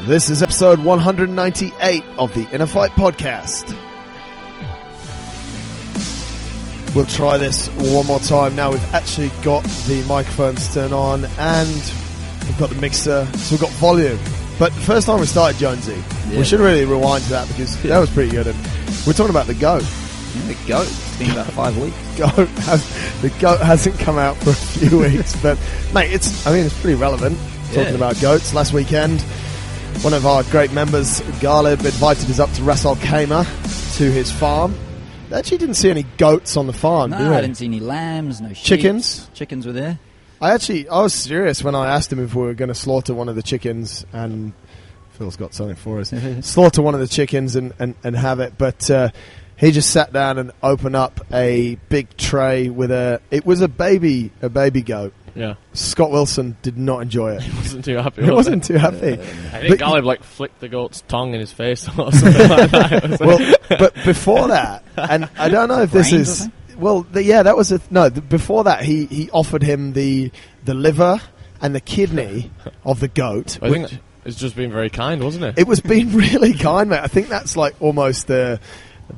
This is episode 198 of the InnerFight podcast. We'll try this one more time. Now we've actually got the microphones turned on and we've got the mixer, so we've got volume. But the first time we started, Jonesy, we should really rewind to that because that was pretty good. And we're talking about the GOAT. Yeah, the GOAT. It's been about 5 weeks. The GOAT hasn't come out for a few weeks, but mate, it's pretty relevant. Talking about goats. Last weekend, one of our great members, Galib, invited us up to Ras Al Khaimah to his farm. They actually didn't see any goats on the farm, No, did we? I didn't see any lambs, no sheep. Chickens? Chickens were there. I was serious when I asked him if we were going to slaughter one of the chickens, and Phil's got something for us. Slaughter one of the chickens and have it, but he just sat down and opened up a big tray with it was a baby goat. Yeah. Scott Wilson did not enjoy it. He wasn't too happy. He wasn't too happy. I think Galib flicked the goat's tongue in his face or something like that. Well, but before that, and I don't know if this is... Well, that was before that, he offered him the liver and the kidney of the goat. I think it's just been very kind, wasn't it? It was being really kind, mate. I think that's like almost a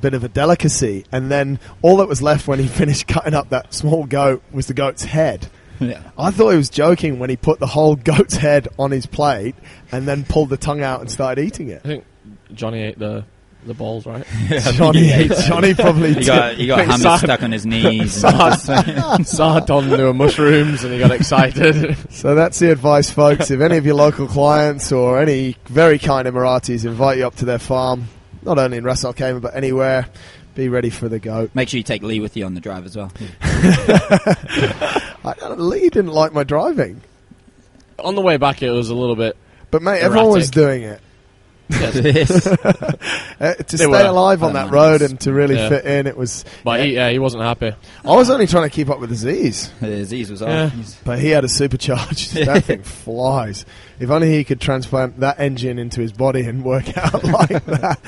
bit of a delicacy. And then all that was left when he finished cutting up that small goat was the goat's head. Yeah. I thought he was joking when he put the whole goat's head on his plate and then pulled the tongue out and started eating it. I think Johnny ate the balls, right? Johnny probably He got hummus stuck on his knees. Sat on there were mushrooms and he got excited. So that's the advice, folks. If any of your local clients or any very kind Emiratis invite you up to their farm, not only in Ras Al Khaimah but anywhere, be ready for the goat. Make sure you take Lee with you on the drive as well. Lee didn't like my driving. On the way back, it was a little bit. But mate, erratic. everyone was doing it. Yes. To stay alive on that road and to really fit in, it was... But he wasn't happy. I was only trying to keep up with Aziz. Aziz was Yeah. off. But he had a supercharged. That thing flies. If only he could transplant that engine into his body and work out like that.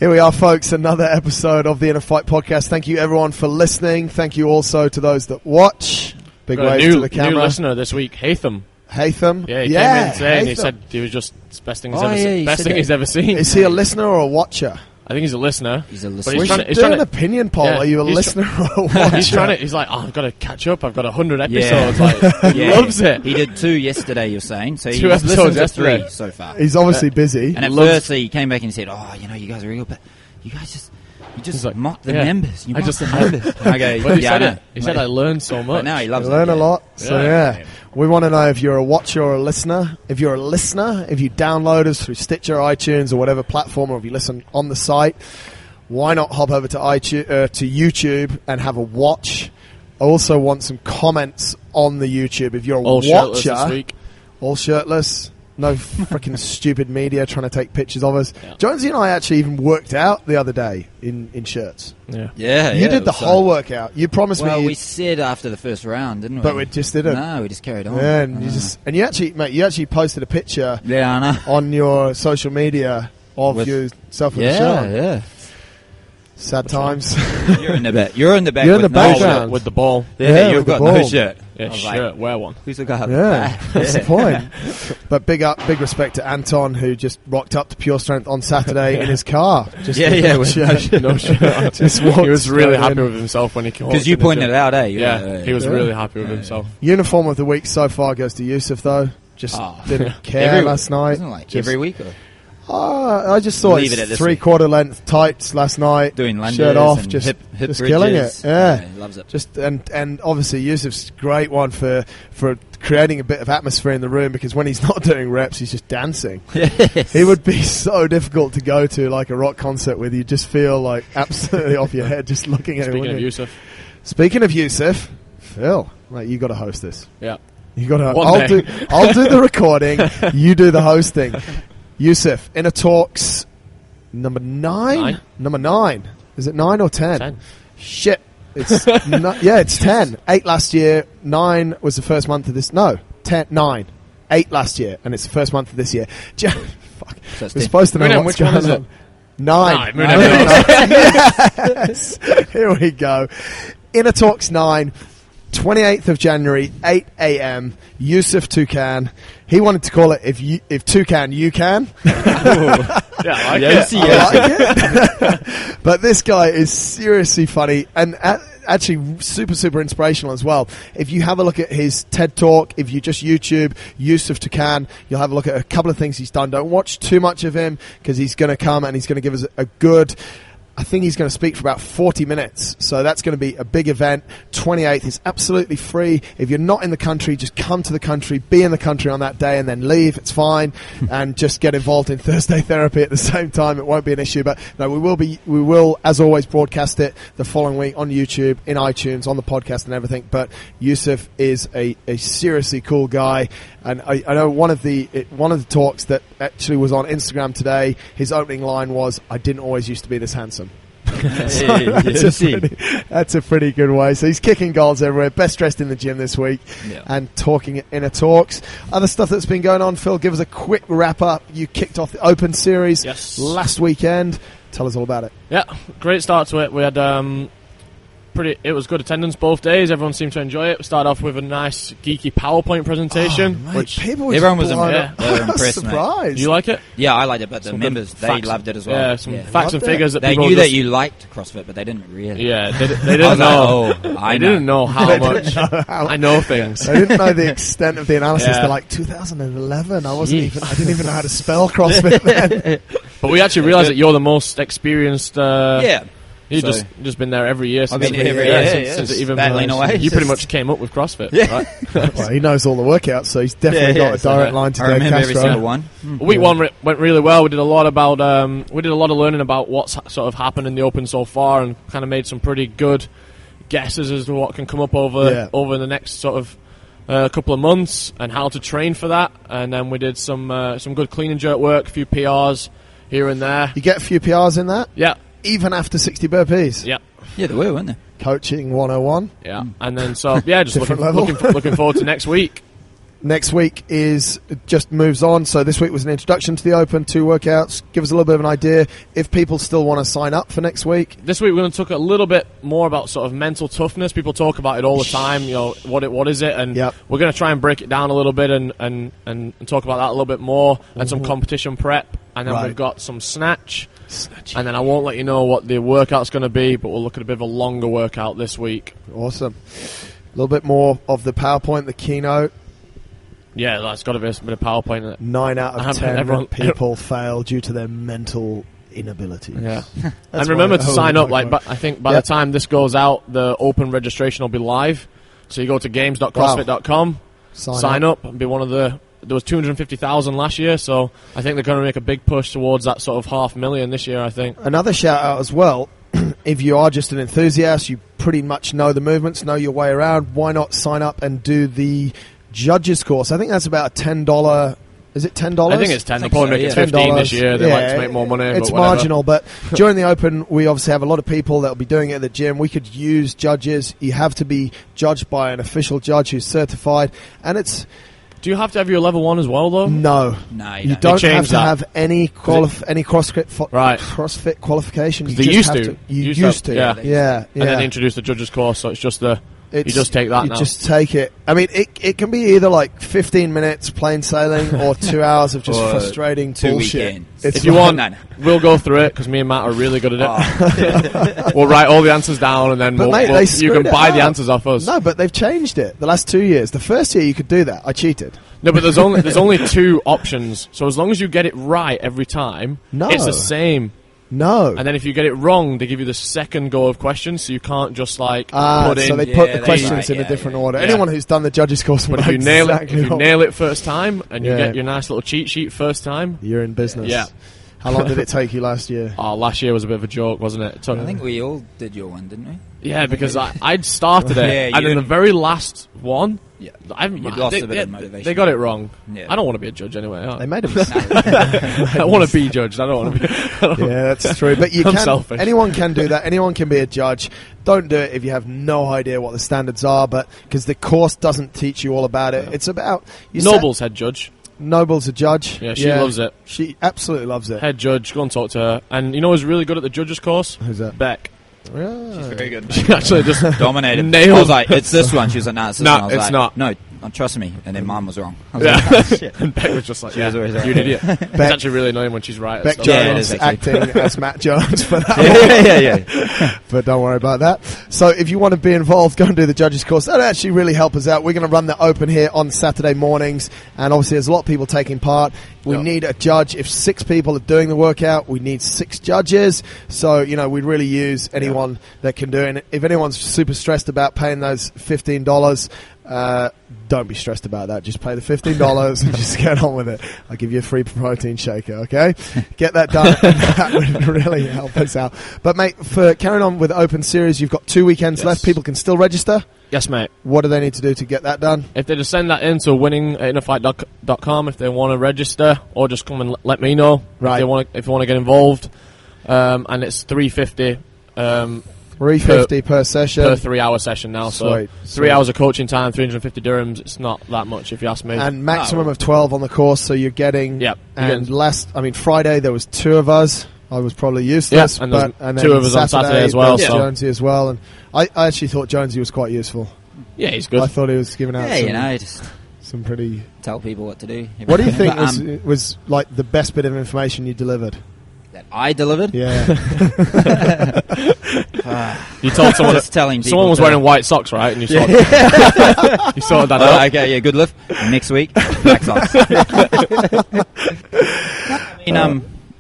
Here we are, folks, another episode of the InnerFight podcast. Thank you, everyone, for listening. Thank you also to those that watch. Big wave to the camera. New listener this week, Hatham. Hatham? Yeah, he came in today and he said he was just best thing he's ever seen. Is he a listener or a watcher? I think he's a listener. He's a listener. We should do an opinion poll. Yeah, are you a listener or a watcher? He's like, I've got to catch up. I've got 100 episodes. Like, he loves it. He did 2 yesterday, you're saying. So Two he's listened episodes to yesterday. 3 so far. He's obviously busy. And at first he came back and said, you guys are real, but you guys just like, mock the members. You mock the members. Okay, he said I learned so much. But now he loves it. Learn a lot. So we want to know if you're a watcher or a listener. If you're a listener, if you download us through Stitcher, iTunes, or whatever platform, or if you listen on the site, why not hop over to YouTube and have a watch? I also want some comments on the YouTube. If you're a watcher, this week. All shirtless. No freaking stupid media trying to take pictures of us. Yeah. Jonesy and I actually even worked out the other day in shirts. Yeah. You did the whole workout. You promised me. Well, we said after the first round, didn't we? But we just didn't. No, we just carried on. Yeah, and you actually posted a picture. Yeah, I know. On your social media of yourself with a shirt. Yeah. Sad times. You're in the back. You're in the back. You're in the background with the ball. Yeah, you've got no shirt. Yeah, shirt. Wear one. Who's the guy? Yeah, that's the point. But big respect to Anton, who just rocked up to Pure Strength on Saturday in his car. Just no shirt. He was really happy with himself when he came. Because you pointed it out, eh? He was really happy with himself. Uniform of the week so far goes to Yusuf, though. Just didn't care last night. Wasn't it like every week? Or? I just saw it 3/4 length tights last night. Doing lunges, shirt off, and just hip killing it. Yeah, he loves it. Just and obviously Yusuf's a great one for creating a bit of atmosphere in the room, because when he's not doing reps, he's just dancing. Yes. He would be so difficult to go to like a rock concert with. You just feel like absolutely off your head just looking at him. Speaking of Yusuf, Phil, mate, you got to host this. Yeah, you got to. I'll do the recording. You do the hosting. Yusuf, Inner Talks number 9? Number 9. Is it 9 or 10? 10. Shit. It's it's 10. 8 last year. 9 was the first month of this. No, 9. 8 last year, and it's the first month of this year. Fuck. So we're supposed to know what's going on. 9. Yes. Here we go. Inner Talks 9. 28th of January, 8 a.m. Yusuf Toucan. He wanted to call it if Toucan you can. Yeah, I like it. I like it. But this guy is seriously funny and actually super inspirational as well. If you have a look at his TED Talk, if you just YouTube Yusuf Toucan, you'll have a look at a couple of things he's done. Don't watch too much of him because he's going to come and he's going to give us a good... I think he's going to speak for about 40 minutes. So that's going to be a big event. 28th is absolutely free. If you're not in the country, just come to the country, be in the country on that day and then leave. It's fine. And just get involved in Thursday therapy at the same time. It won't be an issue. But no, we will, as always, broadcast it the following week on YouTube, in iTunes, on the podcast and everything. But Yusuf is a seriously cool guy. And I know one of the talks that actually was on Instagram today, his opening line was, "I didn't always used to be this handsome." That's a pretty good way. So he's kicking goals everywhere, best dressed in the gym this week, and talking at Inner Talks. Other stuff that's been going on, Phil, give us a quick wrap up. You kicked off the Open Series last weekend. Tell us all about it. Yeah, great start to it. We had it was good attendance both days. Everyone seemed to enjoy it. We started off with a nice geeky PowerPoint presentation, which people everyone was impressed. Surprised. Do you like it? Yeah, I liked it, but the members they loved it as well. Yeah, some facts and figures that they people knew that you liked CrossFit, but they didn't really. Yeah, they didn't know. I didn't know how much I know things. I didn't know the extent of the analysis. They're like 2011. I didn't even know how to spell CrossFit then. But we actually realised that you're the most experienced. You've just been there every year. I've been here every year since it even battling away. You pretty much came up with CrossFit, right? Well, he knows all the workouts, so he's definitely got a direct line to Dave Castro. Every single one. Week one went really well. We did a lot about learning about what's sort of happened in the Open so far, and kind of made some pretty good guesses as to what can come up over the next sort of couple of months and how to train for that. And then we did some good clean and jerk work, a few PRs here and there. You get a few PRs in that? Yeah. Even after 60 burpees? Yeah. Yeah, they were, weren't they? Coaching 101. Yeah. And then, just looking forward to next week. Next week just moves on. So this week was an introduction to the Open, 2 workouts. Give us a little bit of an idea if people still want to sign up for next week. This week we're going to talk a little bit more about sort of mental toughness. People talk about it all the time. You know, what is it? And we're going to try and break it down a little bit and talk about that a little bit more, and some competition prep. And then we've got some snatch. And then I won't let you know what the workout's going to be, but we'll look at a bit of a longer workout this week. Awesome. A little bit more of the PowerPoint, the keynote. Yeah, that's got to be a bit of PowerPoint. 9 out of 10 people fail due to their mental inabilities. Yeah. And remember to sign up. I think by the time this goes out, the Open registration will be live. So you go to games.crossfit.com, sign up, and be one of the... There was 250,000 last year, so I think they're going to make a big push towards that sort of 500,000 this year, I think. Another shout out as well, if you are just an enthusiast, you pretty much know the movements, know your way around, why not sign up and do the judges course? I think that's about $10. Is it $10? I think it's 10. They'll probably make it 15 this year. They like to make more money. It's marginal, but during the Open, we obviously have a lot of people that will be doing it at the gym. We could use judges. You have to be judged by an official judge who's certified, and it's... Do you have to have your level 1 as well, though? No. You don't have to have any CrossFit qualifications. They used to. You used to. Yeah. And then they introduced the judges course, so it's just you just take that now. You just take it. I mean, it can be either like 15 minutes plain sailing or 2 hours of just frustrating bullshit. If you want, we'll go through it because me and Matt are really good at it. We'll write all the answers down and then you can buy the answers off us. No, but they've changed it the last 2 years. The first year you could do that. I cheated. No, but there's only 2 options. So as long as you get it right every time, it's the same. No. And then if you get it wrong, they give you the second go of questions, so you can't just put in... So they put the questions in a different order. Yeah. Anyone who's done the judges course... But if you nail it first time, and you get your nice little cheat sheet first time... You're in business. Yeah. How long did it take you last year? Oh, last year was a bit of a joke, wasn't it? I think we all did your one, didn't we? Yeah, because I'd started it, and in the very last one... Yeah, you lost a bit of motivation. They got it wrong. Yeah. I don't want to be a judge anyway. They made a mistake. I want to be judged. I don't want to be. Yeah, that's true. But I'm selfish. Anyone can do that. Anyone can be a judge. Don't do it if you have no idea what the standards are. But because the course doesn't teach you all about it, it's about Noble's head judge. Noble's a judge. Yeah, she loves it. She absolutely loves it. Head judge. Go and talk to her. And you know who's really good at the judges course? Who's that? Beck. She's very good. She actually just dominated. Nailed. I was like, it's this one. She was like, nah, it's this one. I was it's like, not. No, trust me. And then mine was wrong. I was Yeah. like, oh, shit. And Beck was just like, She was always right. you're an idiot. It's actually really annoying when she's right. Beck Yeah, it Jones is actually. acting as Matt Jones for that one. But don't worry about that. So if you want to be involved, go and do the judges course. That'll actually really help us out. We're going to run the open here on Saturday mornings, and obviously there's a lot of people taking part. We need a judge. If 6 people are doing the workout, we need 6 judges. So, you know, we'd really use anyone that can do it. And if anyone's super stressed about paying those $15, don't be stressed about that. Just pay the $15 and just get on with it. I'll give you a free protein shaker, okay? Get that done, and that would really help us out. But, mate, for carrying on with the Open Series, you've got 2 weekends left. People can still register? Yes, mate. What do they need to do to get that done? If they just send that in to winning at InnerFight.com if they want to register, or just come and let me know if they want to get involved. And it's $350 $350 per session. Per 3-hour session now. Sweet. So 3 hours of coaching time, 350 dirhams. It's not that much if you ask me. And maximum of 12 on the course, so you're getting... Yep. Friday there was 2 of us. I was probably useless. Yeah, and then 2 of us on Saturday as well. So. Jonesy as well. And I actually thought Jonesy was quite useful. Yeah, he's good. I thought he was giving out some pretty... Tell people what to do. What do you think was like the best bit of information you delivered? That I delivered? Yeah. You told someone someone was wearing white socks, right? And you sorted, you sorted that out. Okay, yeah, good lift. Next week, black socks.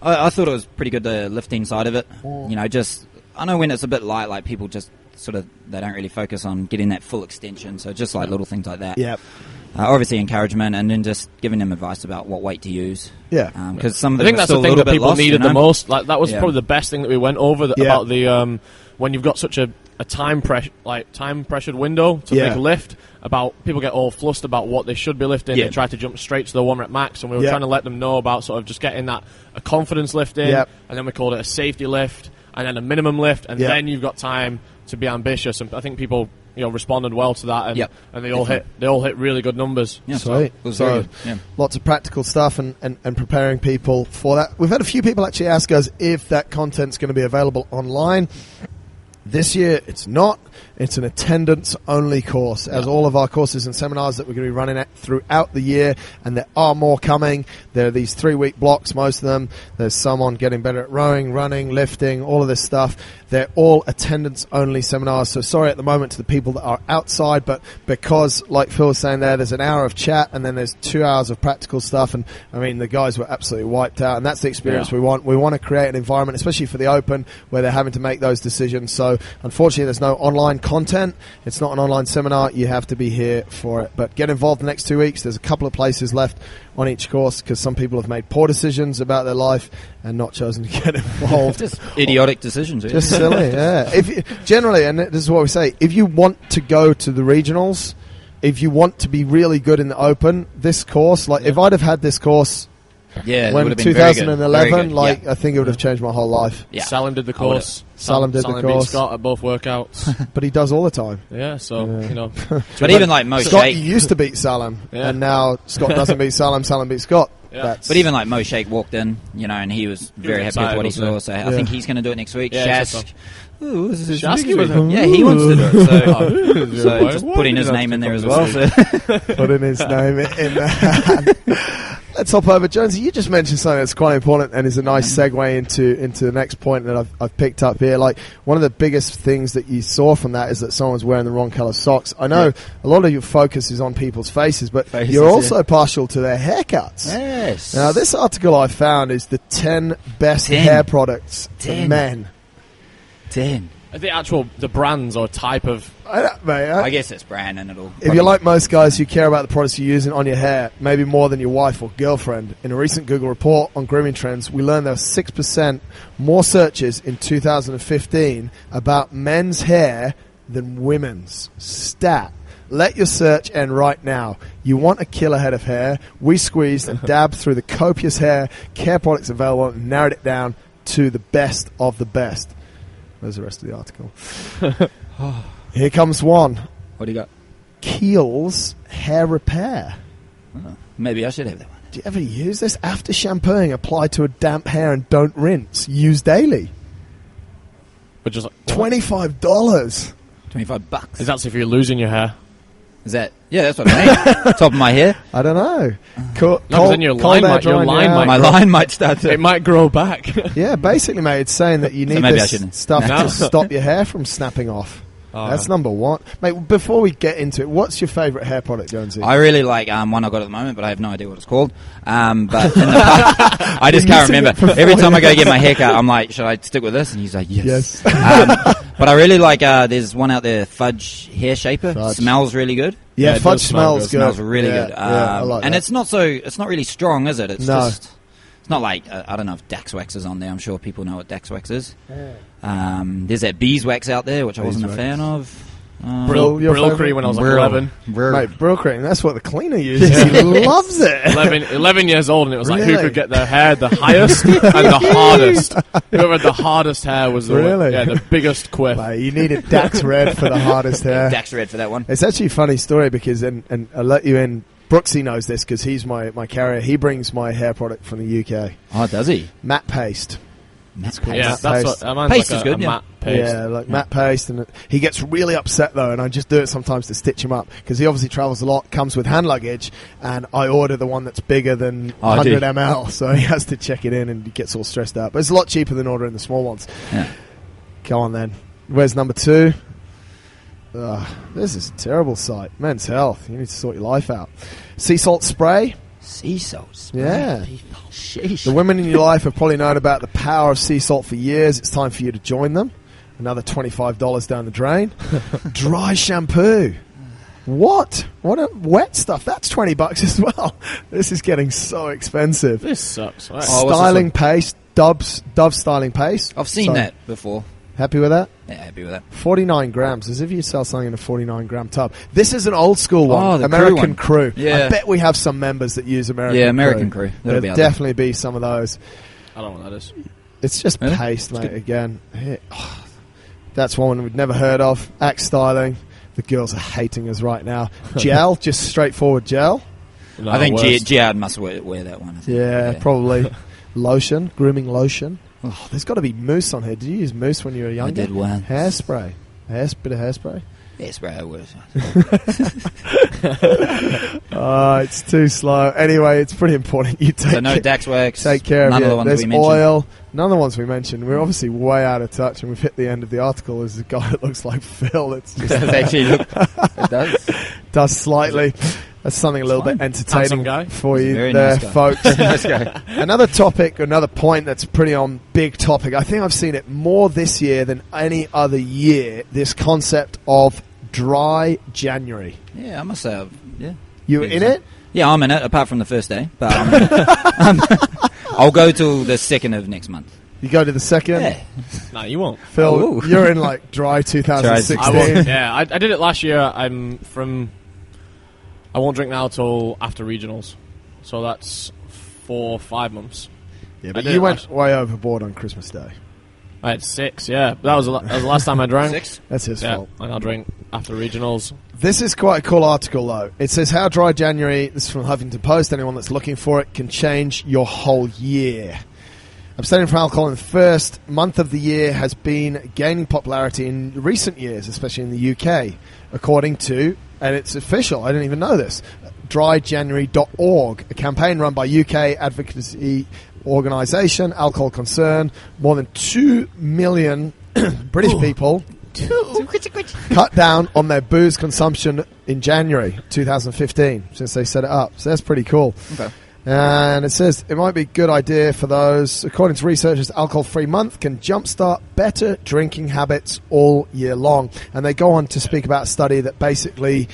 I thought it was pretty good, the lifting side of it. You know, just I know when it's a bit light, like people just sort of they don't really focus on getting that full extension. So just like little things like that. Yep. Obviously encouragement, and then just giving them advice about what weight to use. Yeah. Because some of them I think that's the thing that people needed the most. Like that was probably the best thing that we went over about the when you've got such a time pressured window to make a lift. About people get all flustered about what they should be lifting. They try to jump straight to the 1 rep max, and we were trying to let them know about sort of just getting that a confidence lift in, and then we called it a safety lift, and then a minimum lift, and then you've got time to be ambitious. And I think people responded well to that, and they all hit really good numbers. Yeah, sweet. So lots of practical stuff and preparing people for that. We've had a few people actually ask us if that content's going to be available online. This year, it's not. It's an attendance-only course, as all of our courses and seminars that we're going to be running throughout the year, and there are more coming. There are these 3-week blocks, most of them. There's some on getting better at rowing, running, lifting, all of this stuff. They're all attendance-only seminars, so sorry at the moment to the people that are outside, but because, like Phil was saying there's an hour of chat, and then there's 2 hours of practical stuff, and, I mean, the guys were absolutely wiped out, and that's the experience we want. We want to create an environment, especially for the Open, where they're having to make those decisions. So, unfortunately, there's no online content. It's not an online seminar. You have to be here for it. But get involved the next 2 weeks. There's a couple of places left on each course because some people have made poor decisions about their life and not chosen to get involved. Just idiotic decisions. Just silly, yeah. Generally, and this is what we say, if you want to go to the regionals, if you want to be really good in the Open, this course, if I'd have had this course... Yeah, when it would have been 2011, very good. I think it would have changed my whole life. Yeah. Salim did the course. Salim did the course. Beat Scott at both workouts. But he does all the time. Yeah, so, But even like Mo Scott Shake... used to beat Salim, and now Scott doesn't beat Salim, Salim beats Scott. Yeah. But even like Mo Shake walked in, and he was very happy with what he saw. So I think he's going to do it next week. Shask. Ooh, this is Shasky with him. Yeah, he wants to do it. So just putting his name in there as well. Putting his name in there. Let's hop over. Jonesy, you just mentioned something that's quite important and is a nice segue into the next point that I've picked up here. Like, one of the biggest things that you saw from that is that someone's wearing the wrong colour socks. I know a lot of your focus is on people's faces, but you're also partial to their haircuts. Yes. Now, this article I found is the 10 best hair products for men. 10. The brands or type of... I guess it's brand and it'll... If you're like most guys who care about the products you're using on your hair, maybe more than your wife or girlfriend, in a recent Google report on grooming trends, we learned there were 6% more searches in 2015 about men's hair than women's. Stat. Let your search end right now. You want a killer head of hair? We squeezed and dabbed through the copious hair care products available and narrowed it down to the best of the best. There's the rest of the article. Here comes one. What do you got? Kiehl's hair repair. Oh, maybe I should have that one. Do you ever use this? After shampooing, apply to a damp hair and don't rinse. Use daily. But just like, $25. $25. Is that if you're losing your hair? Is that? Yeah, that's what I mean. Top of my hair. I don't know. No, then your line might start to. It might grow back. Yeah, basically, mate, it's saying that you need this stuff to stop your hair from snapping off. Oh, that's number one. Mate, before we get into it, what's your favourite hair product, Jonesy? I really like one I got at the moment, but I have no idea what it's called. But in the past, I just can't remember. Every time I go get my haircut, I'm like, should I stick with this? And he's like, yes. But I really like, there's one out there, Fudge Hair Shaper. Fudge. Smells really good. Yeah, Fudge smells good. Smells really good. I like and that. it's not really strong, is it? It's just... It's not like, I don't know if Dax Wax is on there. I'm sure people know what Dax Wax is. Yeah. There's that beeswax out there, which I wasn't a fan of. Brill cream when I was like 11. Mate, Brill cream, that's what the cleaner uses. He loves it. 11 years old, and it was like who could get their hair the highest and the hardest. Whoever had the hardest hair was the biggest quiff. Mate, you needed Dax Red for the hardest hair. Dax Red for that one. It's actually a funny story because, and I'll let you in, Brooksy knows this because he's my carrier. He brings my hair product from the UK. Oh, does he? Matte paste. Matte paste. Yeah, that's what paste is good. Matte paste. Yeah, like matte paste, and he gets really upset though, and I just do it sometimes to stitch him up because he obviously travels a lot, comes with hand luggage, and I order the one that's bigger than 100 ml, so he has to check it in and he gets all stressed out. But it's a lot cheaper than ordering the small ones. Yeah. Go on then. Where's number 2? This is a terrible sight. Men's Health. You need to sort your life out. Sea salt spray. Sea salt spray. Yeah. Sheesh. The women in your life have probably known about the power of sea salt for years. It's time for you to join them. Another $25 down the drain. Dry shampoo. What? What wet stuff? That's $20 as well. This is getting so expensive. This sucks. Right. Styling paste. Dove styling paste. I've seen that before. Happy with that? Yeah, happy with that. 49 grams, as if you sell something in a 49-gram tub. This is an old school one. The American Crew. Yeah. I bet we have some members that use American Crew. Yeah, American Crew. There'll definitely be some of those. I don't know what that is. It's just paste, mate, again. That's one we've never heard of. Axe styling. The girls are hating us right now. Gel, just straightforward gel. No, I think Giard must wear that one. Yeah, probably. Lotion, grooming lotion. Oh, there's got to be mousse on here. Did you use mousse when you were younger? I did once. Hairspray. Bit of hairspray? Hairspray, I was. It's too slow. Anyway, it's pretty important. You take no Dax Wax. Take care of it. None of the ones There's we mentioned. oil. None of the ones we mentioned. We're obviously way out of touch, and we've hit the end of the article. There's a guy that looks like Phil. It's just it does. Does slightly. That's something a little bit entertaining guy. for you there, nice folks. Nice guy. Another topic, another point that's pretty on big topic. I think I've seen it more this year than any other year, this concept of dry January. Yeah, I must say, You were in it? Yeah, I'm in it, apart from the first day. But I'll go till the 2nd of next month. You go to the 2nd? Yeah. No, you won't. Phil, you're in like dry 2016. I won't. Yeah, I did it last year. I won't drink now till after regionals. So that's 4 or 5 months. Yeah, but you went way overboard on Christmas Day. I had 6, yeah. That was the last time I drank. 6? That's his fault. And I'll drink after regionals. This is quite a cool article, though. It says, how dry January, this is from Huffington Post, anyone that's looking for it, can change your whole year. Abstaining from alcohol in the first month of the year has been gaining popularity in recent years, especially in the UK, according to, and it's official, I didn't even know this, dryjanuary.org, a campaign run by UK advocacy organisation, Alcohol Concern. More than 2 million British people cut down on their booze consumption in January 2015 since they set it up. So that's pretty cool. Okay. And it says it might be a good idea for those. According to researchers, alcohol-free month can jumpstart better drinking habits all year long. And they go on to speak about a study that basically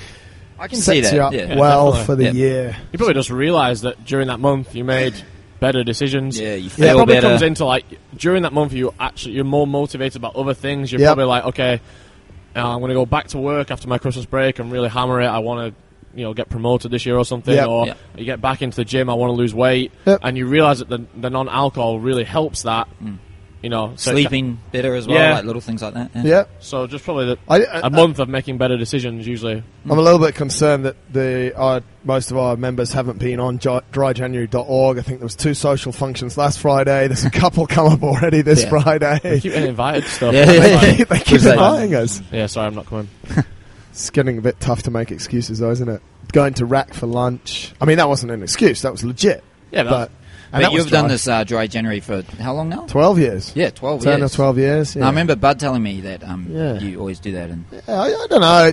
sets you up well for the year. You probably just realised that during that month you made better decisions. Yeah, you feel it probably better. comes into like during that month you're more motivated about other things. You're probably like, okay, I'm going to go back to work after my Christmas break and really hammer it. I want to get promoted this year or something, you get back into the gym, I want to lose weight, and you realise that the non-alcohol really helps that, sleeping better as well, like little things like that. Yeah. So just probably a month of making better decisions usually. I'm a little bit concerned that most of our members haven't been on dryjanuary.org. I think there was 2 social functions last Friday. There's a couple come up already this Friday. They keep getting invited to stuff. They keep inviting us. Yeah, sorry, I'm not coming. It's getting a bit tough to make excuses though, isn't it? Going to Rack for lunch. I mean, that wasn't an excuse. That was legit. Yeah, but you've done this dry January for how long now? 12 years. Yeah, 12 10 years. 10 or 12 years. Yeah. I remember Bud telling me that you always do that. I don't know.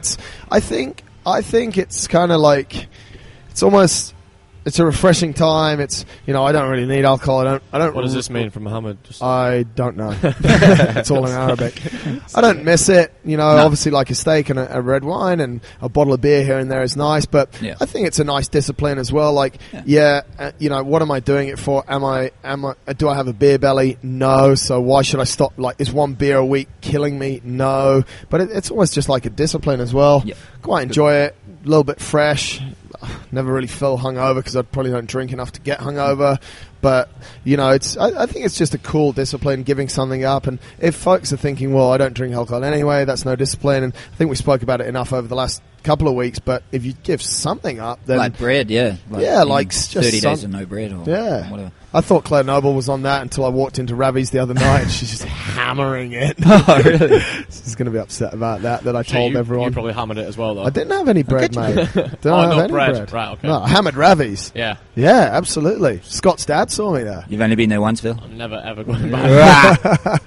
I think it's kind of like it's a refreshing time. It's I don't really need alcohol. I don't. What does this mean from Muhammad? I don't know. It's all in Arabic. I don't miss it. Obviously like a steak and a red wine and a bottle of beer here and there is nice. But I think it's a nice discipline as well. Like, what am I doing it for? Do I have a beer belly? No. So why should I stop? Like, is one beer a week killing me? No. But it's almost just like a discipline as well. Yeah. Quite enjoy it. A little bit fresh. Never really feel hungover because I probably don't drink enough to get hungover. But, I think it's just a cool discipline, giving something up. And if folks are thinking, well, I don't drink alcohol anyway, that's no discipline. And I think we spoke about it enough over the last couple of weeks. But if you give something up, then... Like bread, like just 30 days of no bread or whatever. I thought Claire Noble was on that until I walked into Ravi's the other night and she's just hammering it. Oh, really? She's going to be upset about that I told everyone. You probably hammered it as well, though. I didn't have any bread, mate. Didn't have any bread. Right, okay. No, I hammered Ravi's. Yeah. Yeah, absolutely. Scott's dad saw me there. You've only been there once, Phil? I'm never, ever going back.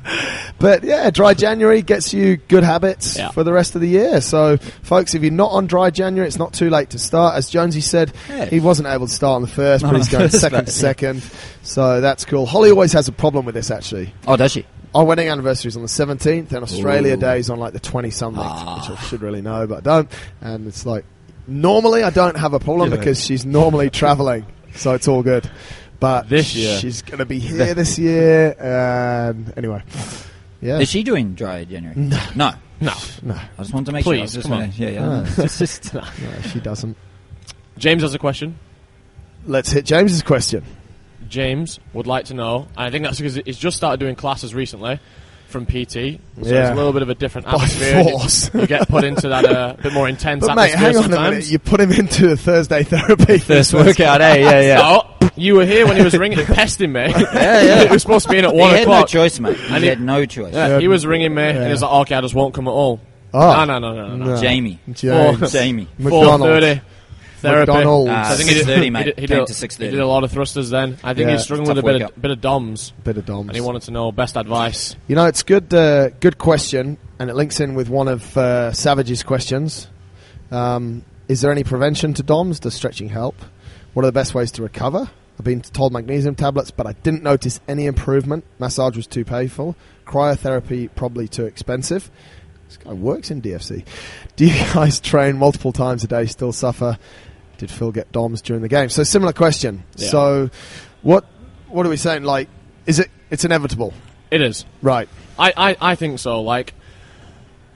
But, dry January gets you good habits for the rest of the year. So, folks, if you're not on dry January, it's not too late to start. As Jonesy said, he wasn't able to start on the first, but he's going second to second. So, that's cool. Holly always has a problem with this, actually. Oh, does she? Our wedding anniversary is on the 17th, and Australia Day is on like the 20-something, which I should really know, but I don't. And it's like, normally I don't have a problem because she's normally travelling, so it's all good. But this year, she's going to be here this year, and anyway. Yeah. Is she doing dry January? No. I just wanted to make Please, sure. come on. No, she doesn't. James has a question. Let's hit James's question. James would like to know, and I think that's because he's just started doing classes recently from PT, so it's a little bit of a different atmosphere. By force. You get put into that bit more intense but mate, atmosphere hang on sometimes. a minute. You put him into a Thursday therapy. First workout, yeah. So, you were here when he was ringing, pesting me. Yeah. It was supposed to be in at 1 o'clock. He had no choice, mate. He had no choice. Yeah, he was ringing me, and he was like, okay, I just won't come at all. Oh. No. Jamie. McDonald's. 4:30. Therapy. McDonald's. I think 6:30, mate. He Came did to 6:30. He did a lot of thrusters then. I think he's struggling with a bit of DOMs. And he wanted to know best advice. It's good question, and it links in with one of Savage's questions. Is there any prevention to DOMs? Does stretching help? What are the best ways to recover? I've been told magnesium tablets, but I didn't notice any improvement. Massage was too painful. Cryotherapy probably too expensive. This guy works in DFC. Do you guys train multiple times a day, still suffer? Did Phil get DOMs during the game? So similar question. Yeah. So what are we saying? Like, it's inevitable? It is. Right. I think so. Like,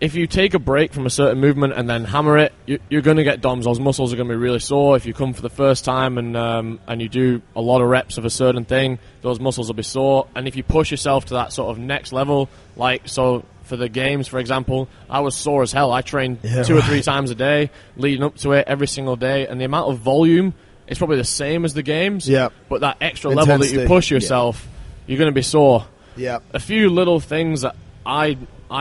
if you take a break from a certain movement and then hammer it, you're going to get DOMs. Those muscles are going to be really sore. If you come for the first time and you do a lot of reps of a certain thing, those muscles will be sore. And if you push yourself to that sort of next level, like, so for the games, for example, I was sore as hell. I trained 2 or 3 times a day, leading up to it every single day. And the amount of volume is probably the same as the games. Yeah. But that extra level that you push yourself, you're going to be sore. Yeah. A few little things that I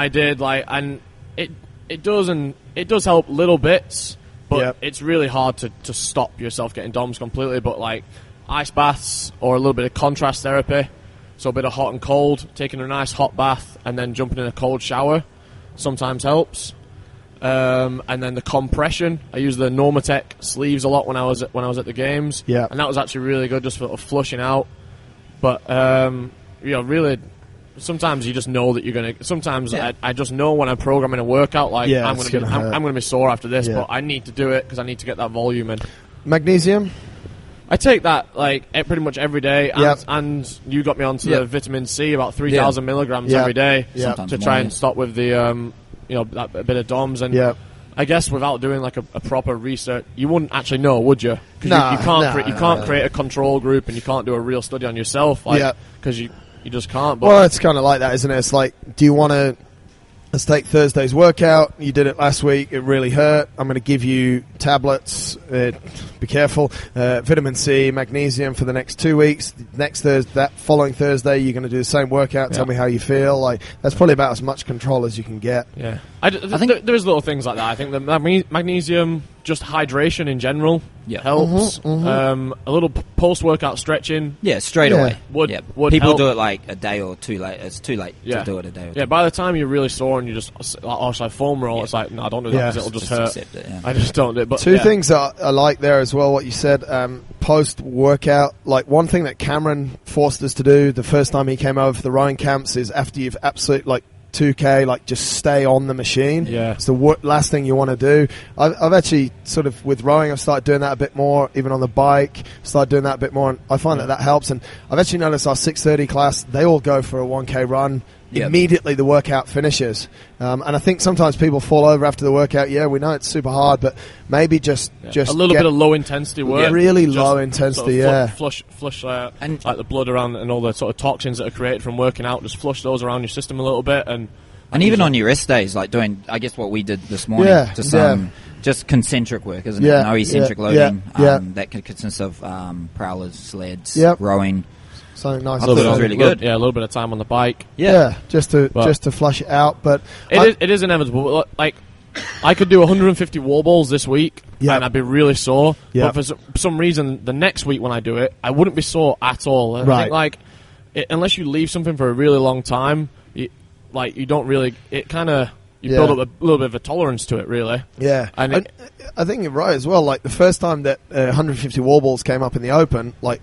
did, like, and it does help little bits, but it's really hard to stop yourself getting DOMs completely. But like ice baths or a little bit of contrast therapy, so a bit of hot and cold, taking a nice hot bath and then jumping in a cold shower sometimes helps. And then the compression, I use the Normatec sleeves a lot when I was at the games, and that was actually really good just for flushing out. But really, sometimes you just know that you're gonna. Sometimes I just know when I'm programming a workout, like I'm gonna be sore after this, but I need to do it because I need to get that volume in. Magnesium, I take that like pretty much every day, and you got me onto the vitamin C, about 3,000 milligrams every day to try and stop with the that bit of DOMs. And I guess without doing like a proper research, you wouldn't actually know, would you? Because you can't create a control group, and you can't do a real study on yourself, because You just can't. But well, it's kind of like that, isn't it? It's like, do you want to... Let's take Thursday's workout. You did it last week. It really hurt. I'm going to give you tablets. Be careful. Vitamin C, magnesium for the next 2 weeks. Next Thursday, that following Thursday, you're going to do the same workout. Tell me how you feel. Like, that's probably about as much control as you can get. Yeah, I think there's little things like that. I think the magnesium, just hydration in general, helps. A little post-workout stretching. Yeah, straight away. Would people help. do it like a day or two late. It's too late to do it a day or two. Yeah, by the time you're really sore and you just should I foam roll, it's like, no, don't do that because it'll just hurt. Accept it, I just don't do it. But two things I like there as well, what you said, post-workout. Like, one thing that Cameron forced us to do the first time he came over for the rowing camps is after you've absolutely, like, 2K, like, just stay on the machine. Yeah. It's the last thing you want to do. I've actually sort of, with rowing, I've started doing that a bit more, even on the bike, started doing that a bit more, and I find that helps. And I've actually noticed our 6:30 class, they all go for a 1K run. Immediately the workout finishes. And I think sometimes people fall over after the workout. Yeah, we know it's super hard, but maybe just a little bit of low intensity work. Really low intensity, flush and like the blood around and all the sort of toxins that are created from working out. Just flush those around your system a little bit, and even on your rest days, like doing, I guess what we did this morning, just concentric work, isn't it? No eccentric loading. That consists of prowlers, sleds, rowing. Something nice. I thought it was really good. Yeah, a little bit of time on the bike. Yeah, just to flush it out. But it is inevitable. Like, I could do 150 wall balls this week, and I'd be really sore. But for some reason, the next week when I do it, I wouldn't be sore at all. And I think, like, unless you leave something for a really long time, you don't really. It kind of. You build up a little bit of a tolerance to it, really. Yeah. And I think you're right as well. Like, the first time that 150 wall balls came up in the open, like,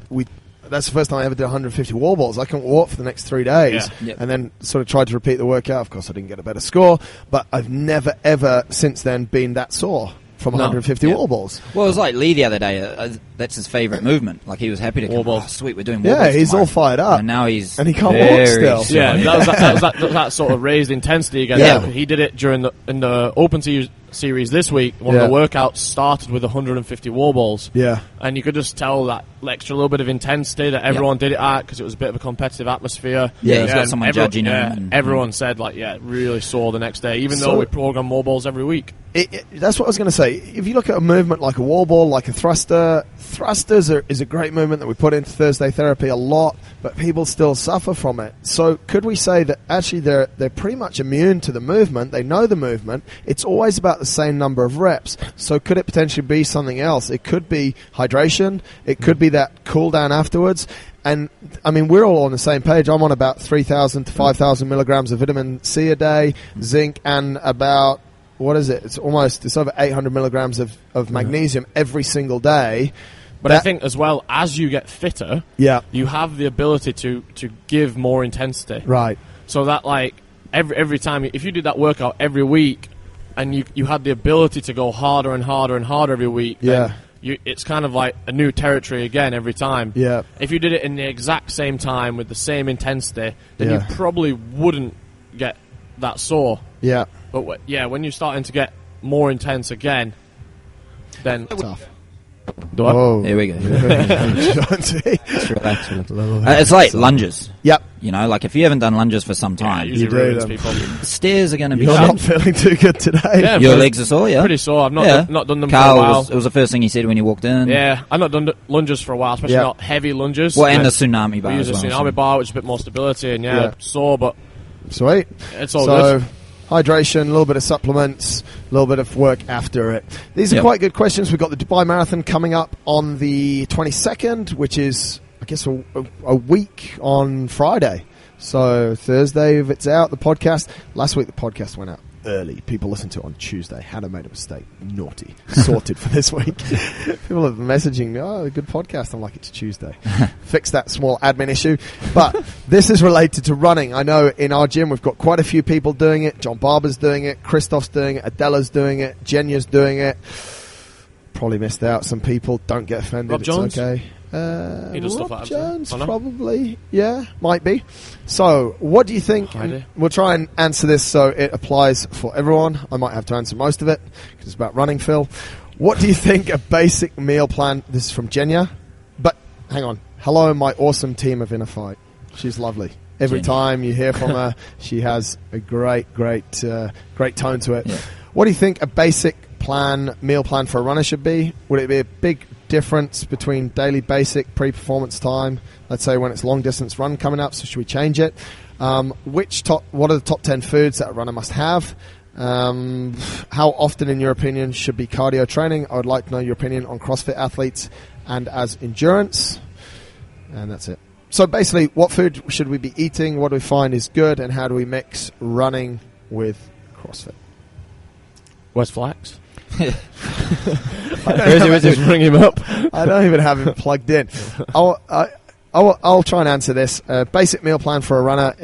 that's the first time I ever did 150 wall balls. I couldn't walk for the next 3 days. And then sort of tried to repeat the workout. Of course, I didn't get a better score. But I've never, ever since then been that sore from 150 wall balls. Well, it was like Lee the other day. That's his favourite movement. Like, he was happy to come. Oh, sweet, we're doing wall balls. Yeah, he's all fired up. And now and he can't walk still. Sore. Yeah, that was that sort of raised intensity again. Yeah. He did it in the Open Series this week. One of the workouts started with 150 wall balls. Yeah. And you could just tell that extra little bit of intensity that everyone did it at, because it was a bit of a competitive atmosphere. Yeah, he's got someone judging him. Everyone said, really sore the next day, even though we program wall balls every week. That's what I was going to say. If you look at a movement like a wall ball, like a thruster, thrusters is a great movement that we put into Thursday therapy a lot, but people still suffer from it. So could we say that actually they're pretty much immune to the movement? They know the movement. It's always about the same number of reps. So could it potentially be something else? It could be hydration. It could be that cool down afterwards. And, I mean, we're all on the same page. I'm on about 3,000 to 5,000 milligrams of vitamin C a day, zinc, and about... What is it? It's over 800 milligrams of magnesium every single day. But I think as well, as you get fitter, you have the ability to give more intensity. Right. So that, like, every time, if you did that workout every week, and you had the ability to go harder and harder and harder every week, it's kind of like a new territory again every time. Yeah. If you did it in the exact same time with the same intensity, then you probably wouldn't get that sore. Yeah. But when you're starting to get more intense again, then tough. Here we go. It's like lunges. Yep. You know, like if you haven't done lunges for some time, you do them. Stairs are going to be. You're not feeling too good today. Yeah, your legs are sore. Yeah, pretty sore. I've not done them Kiehl for a while. It was the first thing he said when you walked in. Yeah, I've not done lunges for a while, especially not heavy lunges. Well, and the tsunami bar. We use a tsunami bar, which is a bit more stability, and sore, but sweet. It's all good. Hydration, a little bit of supplements, a little bit of work after it. These are quite good questions. We've got the Dubai Marathon coming up on the 22nd, which is, I guess, a week on Friday. So Thursday, if it's out, the podcast. Last week, the podcast went out early. People listened to it on Tuesday. Had I made a mistake? Naughty. Sorted for this week. People are messaging me, a good podcast. I'm like, it's Tuesday. Fix that small admin issue. But this is related to running. I know in our gym we've got quite a few people doing it. John Barber's doing it. Christoph's doing it. Adela's doing it. Jenya's doing it. Probably missed out some people. Don't get offended. Rob Jones? It's okay. He does stuff Rob like Jones, probably. Yeah, might be. So, what do you think? We'll try and answer this so it applies for everyone. I might have to answer most of it because it's about running, Phil. What do you think a basic meal plan... This is from Jenya. But, hang on. Hello, my awesome team of InnerFight. She's lovely. Every time you hear from her, she has a great tone to it. Yeah. What do you think a basic meal plan for a runner should be? Would it be a big difference between daily basic pre-performance time? Let's say when it's long distance run coming up, so should we change it? What are the top 10 foods that a runner must have? How often, in your opinion, should be cardio training? I would like to know your opinion on CrossFit athletes and as endurance. And that's it. So basically, what food should we be eating? What do we find is good? And how do we mix running with CrossFit? Where's Flax? Just bring him up. I don't even have him plugged in. I'll try and answer this. Basic meal plan for a runner,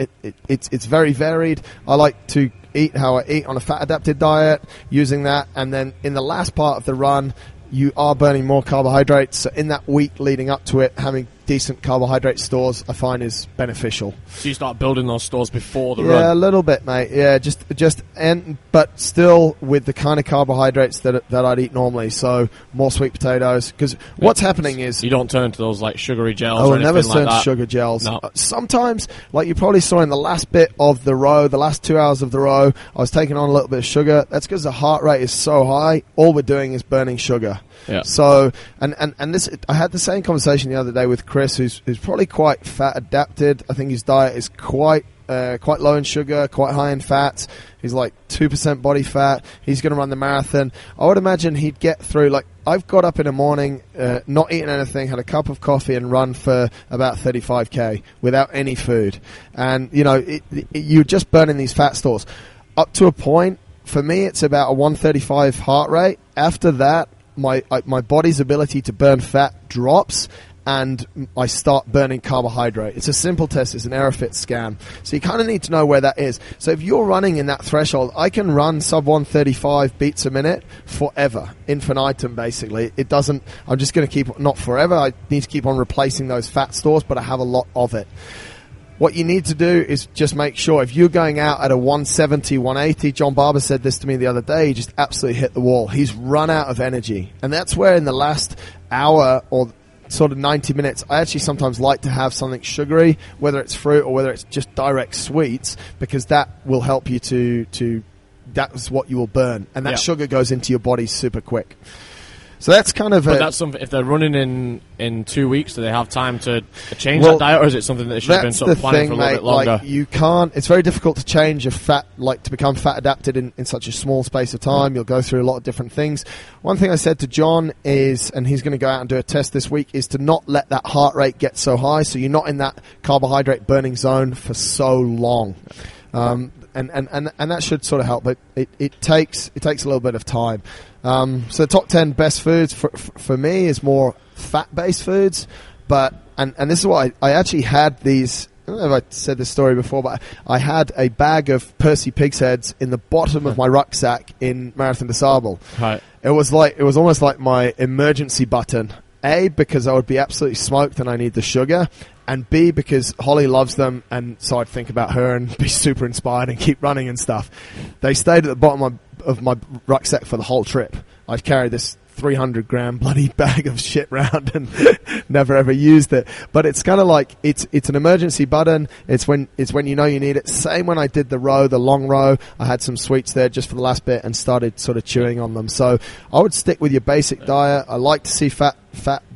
it's very varied. I like to eat how I eat on a fat-adapted diet, using that, and then in the last part of the run, you are burning more carbohydrates. So in that week leading up to it, having decent carbohydrate stores, I find is beneficial. So you start building those stores before the run? Yeah, a little bit, mate. Yeah, but still with the kind of carbohydrates that I'd eat normally. So more sweet potatoes. Because what's happening is you don't turn to those like sugary gels. I will or never anything turn like that. to sugar gels. No. Sometimes, like you probably saw in the last bit of the row, the last 2 hours of the row, I was taking on a little bit of sugar. That's because the heart rate is so high. All we're doing is burning sugar. Yeah. So and this, I had the same conversation the other day with Chris, who's probably quite fat adapted. I think his diet is quite low in sugar, quite high in fat. He's like 2% body fat. He's going to run the marathon. I would imagine he'd get through, like, I've got up in the morning, not eaten anything, had a cup of coffee and run for about 35k without any food. And, you know, you're just burning these fat stores. Up to a point, for me, it's about a 135 heart rate. After that, my body's ability to burn fat drops, and I start burning carbohydrate. It's a simple test. It's an InnerFight scan. So you kind of need to know where that is. So if you're running in that threshold, I can run sub 135 beats a minute forever, infinitum basically. It doesn't, I'm just going to keep, not forever, I need to keep on replacing those fat stores, but I have a lot of it. What you need to do is just make sure, if you're going out at a 170, 180, John Barber said this to me the other day, he just absolutely hit the wall. He's run out of energy. And that's where in the last hour or sort of 90 minutes, I actually sometimes like to have something sugary, whether it's fruit or whether it's just direct sweets, because that will help you to that's what you will burn. And that sugar goes into your body super quick. So that's kind of. But that's something. If they're running in 2 weeks, do they have time to change that diet, or is it something that they should have been sort of planning for a little bit longer? Like, you can't. It's very difficult to change to become fat adapted in such a small space of time. You'll go through a lot of different things. One thing I said to John is, and he's going to go out and do a test this week, is to not let that heart rate get so high, so you're not in that carbohydrate burning zone for so long. And that should sort of help, but it takes a little bit of time. So the top 10 best foods for me is more fat-based foods, but and this is why I actually had these. I don't know if I said this story before, but I had a bag of Percy pig's heads in the bottom of my rucksack in Marathon des Sables. Right. It was almost like my emergency button. A, because I would be absolutely smoked and I need the sugar, and B, because Holly loves them, and so I'd think about her and be super inspired and keep running and stuff. They stayed at the bottom of my rucksack for the whole trip. I'd carry this 300-gram bloody bag of shit round and never ever used it. But it's kind of like it's an emergency button. It's when you know you need it. Same when I did the long row. I had some sweets there just for the last bit and started sort of chewing on them. So I would stick with your basic diet. I like to see fat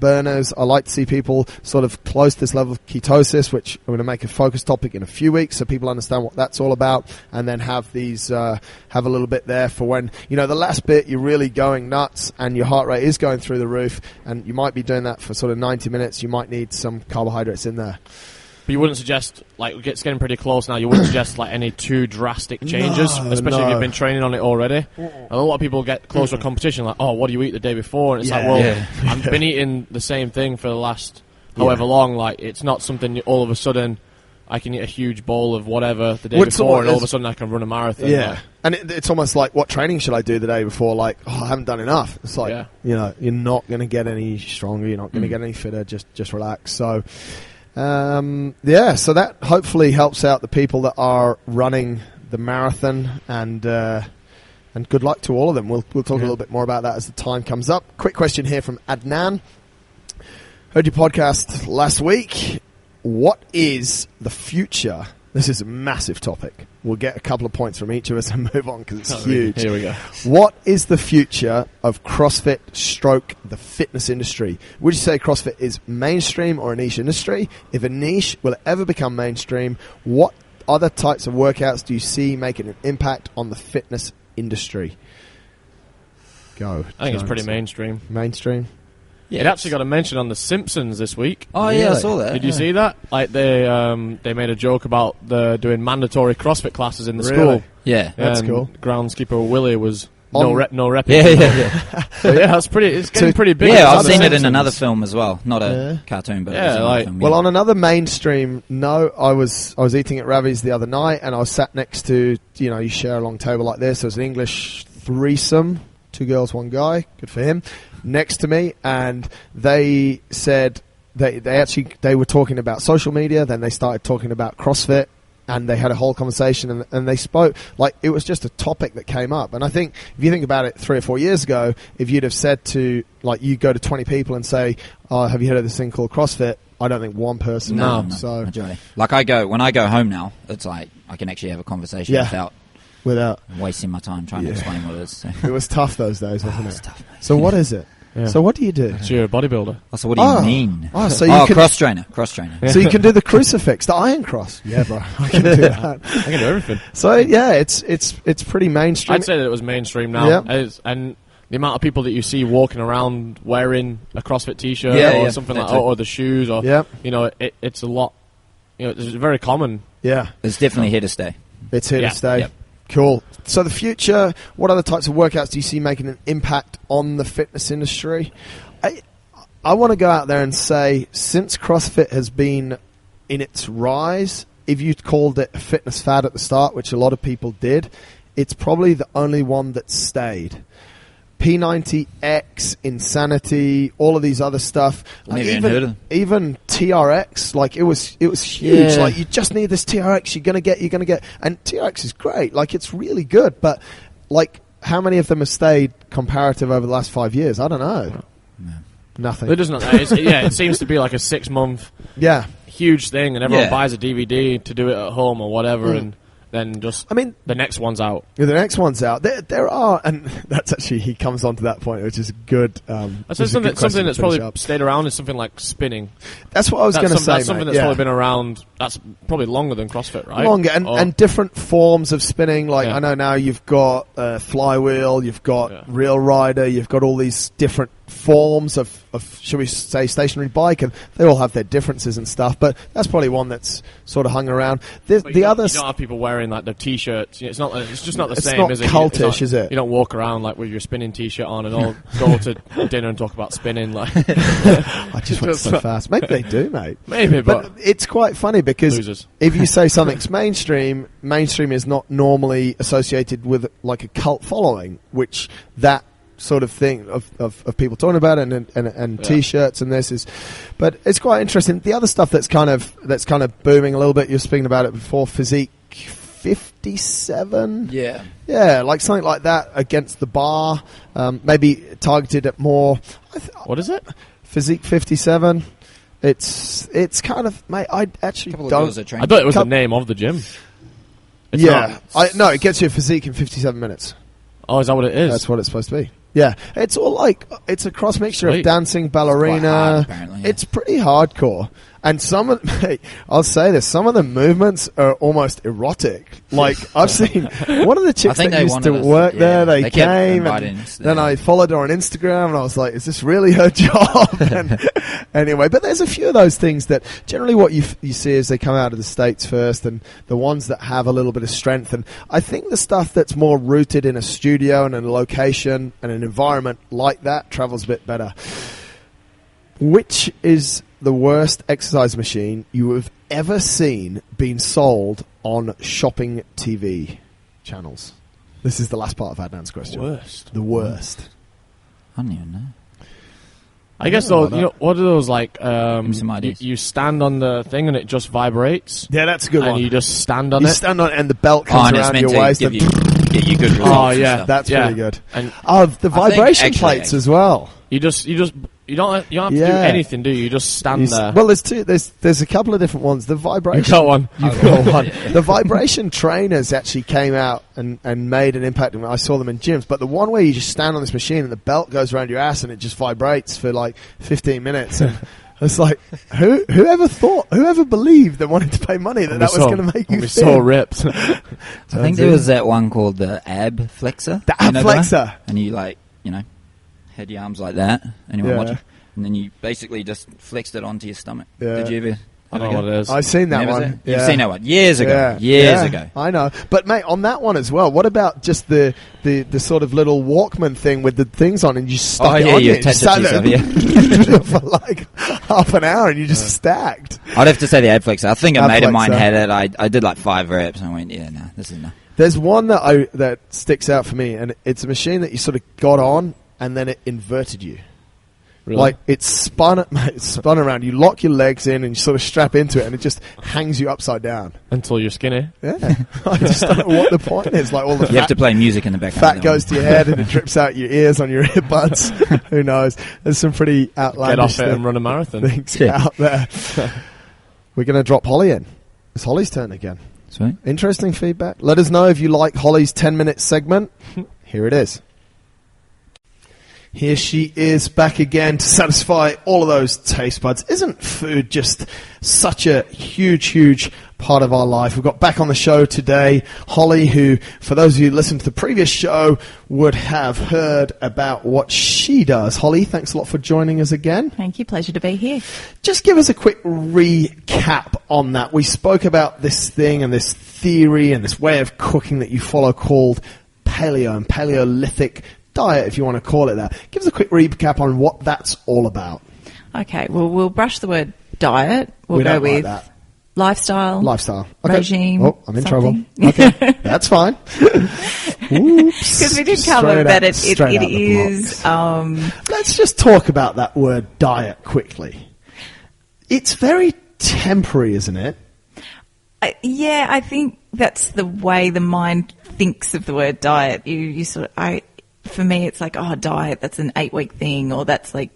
burners. I like to see people sort of close to this level of ketosis, which I'm going to make a focus topic in a few weeks so people understand what that's all about, and then have these have a little bit there for when, you know, the last bit you're really going nuts and your heart rate is going through the roof, and you might be doing that for sort of 90 minutes. You might need some carbohydrates in there. But you wouldn't suggest, like, it's getting pretty close now, you wouldn't suggest like any too drastic changes, especially if you've been training on it already. A lot of people get close to a competition like, oh, what do you eat the day before? And it's like, well, I've been eating the same thing for the last however long. Like, it's not something all of a sudden I can eat a huge bowl of whatever the day before, and all of a sudden I can run a marathon. Yeah. And it's almost like, what training should I do the day before? Like, oh, I haven't done enough. It's like, you know, you're not going to get any stronger, you're not going to get any fitter, just relax. So so that hopefully helps out the people that are running the marathon, and good luck to all of them. We'll talk a little bit more about that as the time comes up. Quick question here from Adnan. Heard your podcast last week. what is the future? This is a massive topic. We'll get a couple of points from each of us and move on because it's huge. Here we go. What is the future of CrossFit stroke the fitness industry? Would you say CrossFit is mainstream or a niche industry? If a niche, will it ever become mainstream? What other types of workouts do you see making an impact on the fitness industry? Go. I think it's pretty mainstream. Mainstream? Yeah, it actually got a mention on The Simpsons this week. Oh, yeah, I saw that. Did you see that? Like they made a joke about doing mandatory CrossFit classes in the school. Yeah, that's cool. Groundskeeper Willie was no rep. Yeah. So yeah, that's pretty. It's getting pretty big. Yeah, I've seen it in another film as well, not a cartoon, but film, well, on another mainstream note, I was eating at Ravi's the other night, and I was sat next to, you share a long table like this. There was an English threesome, 2 girls, 1 guy. Good for him. Next to me, and they said they were talking about social media. Then they started talking about CrossFit, and they had a whole conversation, and they spoke like it was just a topic that came up. And I think if you think about it, 3 or 4 years ago, if you'd have said to, like, you go to 20 people and say, "Oh, have you heard of this thing called CrossFit?" I don't think one person. No. So majority. Like when I go home now, it's like I can actually have a conversation without wasting my time trying to explain what it is. So. It was tough those days, wasn't it? It was tough, mate. So what is it? Yeah. So what do you do? So you're a bodybuilder. Oh, so what do you mean? Oh, so you can, cross trainer. Yeah. So you can do the crucifix, the iron cross. Yeah, bro, I can do that. I can do everything. So yeah, it's pretty mainstream. I'd say that it was mainstream now, and the amount of people that you see walking around wearing a CrossFit T-shirt or something like that, or the shoes, or it's a lot. It's very common. Yeah, it's definitely here to stay. It's here to stay. Yep. Cool. So the future, what other types of workouts do you see making an impact on the fitness industry? I want to go out there and say, since CrossFit has been in its rise, if you called it a fitness fad at the start, which a lot of people did, it's probably the only one that stayed. P90X, Insanity, all of these other stuff. Like even TRX, like it was huge. Yeah. Like you just need this TRX, you're gonna get, and TRX is great. Like it's really good, but like how many of them have stayed comparative over the last 5 years? I don't know. No. Nothing. It doesn't. It seems to be like a 6 month huge thing, and everyone buys a DVD to do it at home or whatever, and then the next one's out. Yeah, the next one's out. There are, and that's actually, he comes on to that point, which is good. Something that's probably stayed around is something like spinning. That's what I was going to say. That's something that's probably been around. That's probably longer than CrossFit, right? Longer, and different forms of spinning. Like I know now you've got flywheel, you've got real rider, you've got all these different forms of should we say stationary bike, and they all have their differences and stuff, but that's probably one that's sort of hung around. The others, you don't have people wearing like the t-shirts. It's just not the same. Not is it? Cultish, is it? You don't walk around like with your spinning t-shirt on and all go to dinner and talk about spinning. Like I just went so fast. Maybe they do, mate. Maybe, but it's quite funny because if you say something's mainstream is not normally associated with like a cult following, which that sort of thing of people talking about it and t-shirts and this is, but it's quite interesting. The other stuff that's kind of booming a little bit, you're speaking about it before, Physique 57, like something like that against the bar, maybe targeted at more. What is it? Physique 57. It's kind of, mate. I actually don't. I thought it was the name of the gym. No, it gets you a physique in 57 minutes. Oh, is that what it is? That's what it's supposed to be. Yeah, it's all like, it's a cross mixture of dancing, ballerina. It's pretty hardcore. And I'll say this, some of the movements are almost erotic. Like, I've seen one of the chicks that used to work there, they came, and then I followed her on Instagram, and I was like, is this really her job? And anyway, but there's a few of those things that generally what you see is they come out of the States first, and the ones that have a little bit of strength. And I think the stuff that's more rooted in a studio and a location and an environment like that travels a bit better. Which is the worst exercise machine you have ever seen being sold on shopping TV channels? This is the last part of Adnan's question. The worst. I don't even know. I guess though, what are those like? You stand on the thing and it just vibrates. Yeah, that's a good one. And you just stand on it. You stand on it and the belt comes around your waist. Get you good results. Oh yeah, that's pretty good. And the vibration plates as well. You just You don't have to do anything, do you? You just stand there. Well, there's a couple of different ones. The vibration. You got one. You've got one. The vibration trainers actually came out and made an impact. I saw them in gyms. But the one where you just stand on this machine and the belt goes around your ass and it just vibrates for like 15 minutes. And it's like, whoever believed that wanted to pay money that was going to make you fit? So ripped. I think there was that one called the Ab Flexor. The Ab Flexor. And you had your arms like that. Anyone watching? And then you basically just flexed it onto your stomach. Yeah. Did you ever? I don't know what it is. I've seen that one. You've seen that one years ago. Years ago. I know. But mate, on that one as well, what about just the sort of little Walkman thing with the things on and you stuck it on you attach it to yourself, for like half an hour and you just stacked. I'd have to say the Ab Flexor. I think a mate of mine had it. I did like 5 reps and I went, this is enough. There's one that sticks out for me, and it's a machine that you sort of got on and then it inverted you. Really? Like it's spun around. You lock your legs in and you sort of strap into it, and it just hangs you upside down until you're skinny. Yeah, I just don't know what the point is. Like all the you have to play music in the background. Fat goes to your head and it drips out your ears on your earbuds. Who knows? There's some pretty outlandish Get off it and run a marathon things out there. We're going to drop Holly in. It's Holly's turn again. Sweet. Interesting feedback. Let us know if you like Holly's 10-minute segment. Here it is. Here she is back again to satisfy all of those taste buds. Isn't food just such a huge, huge part of our life? We've got back on the show today Holly, who, for those of you who listened to the previous show, would have heard about what she does. Holly, thanks a lot for joining us again. Thank you. Pleasure to be here. Just give us a quick recap on that. We spoke about this thing and this theory and this way of cooking that you follow called paleo and Paleolithic diet, if you want to call it that. Give us a quick recap on what that's all about. Okay, well, we'll brush the word diet. We'll go with lifestyle. Okay. Regime. Oh, I'm in trouble. Okay, that's fine. Because we did cover that it is... Let's just talk about that word diet quickly. It's very temporary, isn't it? Yeah, I think that's the way the mind thinks of the word diet. You sort of... For me, it's like, diet, that's an 8-week thing, or that's like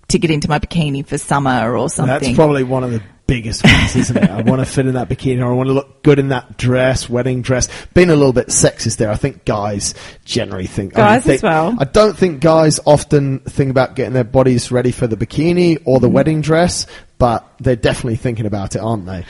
to get into my bikini for summer or something. That's probably one of the biggest ones, isn't it? I want to fit in that bikini, or I want to look good in that dress, wedding dress. Being a little bit sexist there, I think guys generally think... Guys as well. I don't think guys often think about getting their bodies ready for the bikini or the wedding dress, but they're definitely thinking about it, aren't they?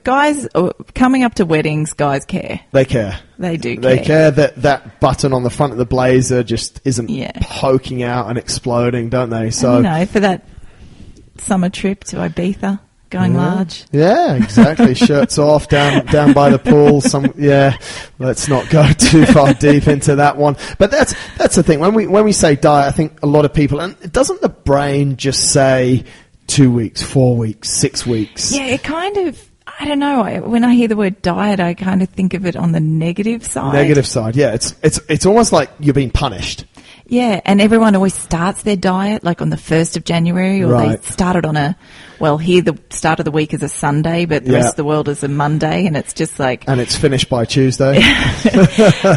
Guys, coming up to weddings, guys care. They care. They do care. They care that button on the front of the blazer just isn't poking out and exploding, don't they? So, for that summer trip to Ibiza, going large. Yeah, exactly. Shirts off, down by the pool. Let's not go too far deep into that one. But that's the thing. When we say diet, I think a lot of people, and doesn't the brain just say 2 weeks, 4 weeks, 6 weeks? Yeah, it kind of... I don't know. When I hear the word diet, I kind of think of it on the negative side. Negative side, yeah. It's almost like you're being punished. Yeah, and everyone always starts their diet like on the 1st of January, or they start it on here the start of the week is a Sunday, but the rest of the world is a Monday, and it's just like... And it's finished by Tuesday.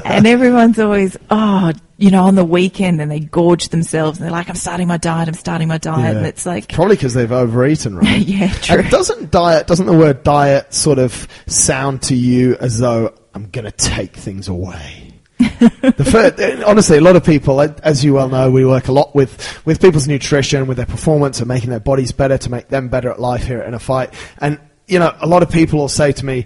And everyone's always, on the weekend, and they gorge themselves, and they're like, I'm starting my diet, and it's like... Probably because they've overeaten, right? Yeah, true. And doesn't the word diet sort of sound to you as though I'm going to take things away? Honestly, a lot of people, as you well know, we work a lot with people's nutrition, with their performance, and making their bodies better to make them better at life here at InnerFight. And, a lot of people will say to me,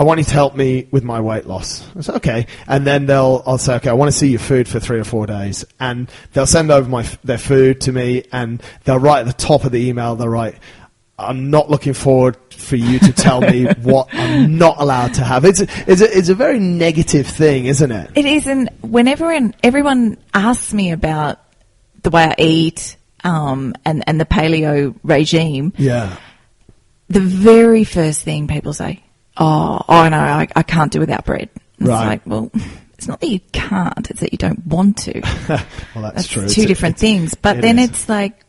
I want you to help me with my weight loss. I say, okay. And then I'll say, okay, I want to see your food for 3 or 4 days. And they'll send over their food to me, and they'll write at the top of the email, they'll write, I'm not looking forward for you to tell me what I'm not allowed to have. It's a very negative thing, isn't it? It is, and whenever everyone asks me about the way I eat and the paleo regime, the very first thing people say, no, I can't do without bread. It's like, well, it's not that you can't, it's that you don't want to. Well, that's true. Two different things. But then it's like,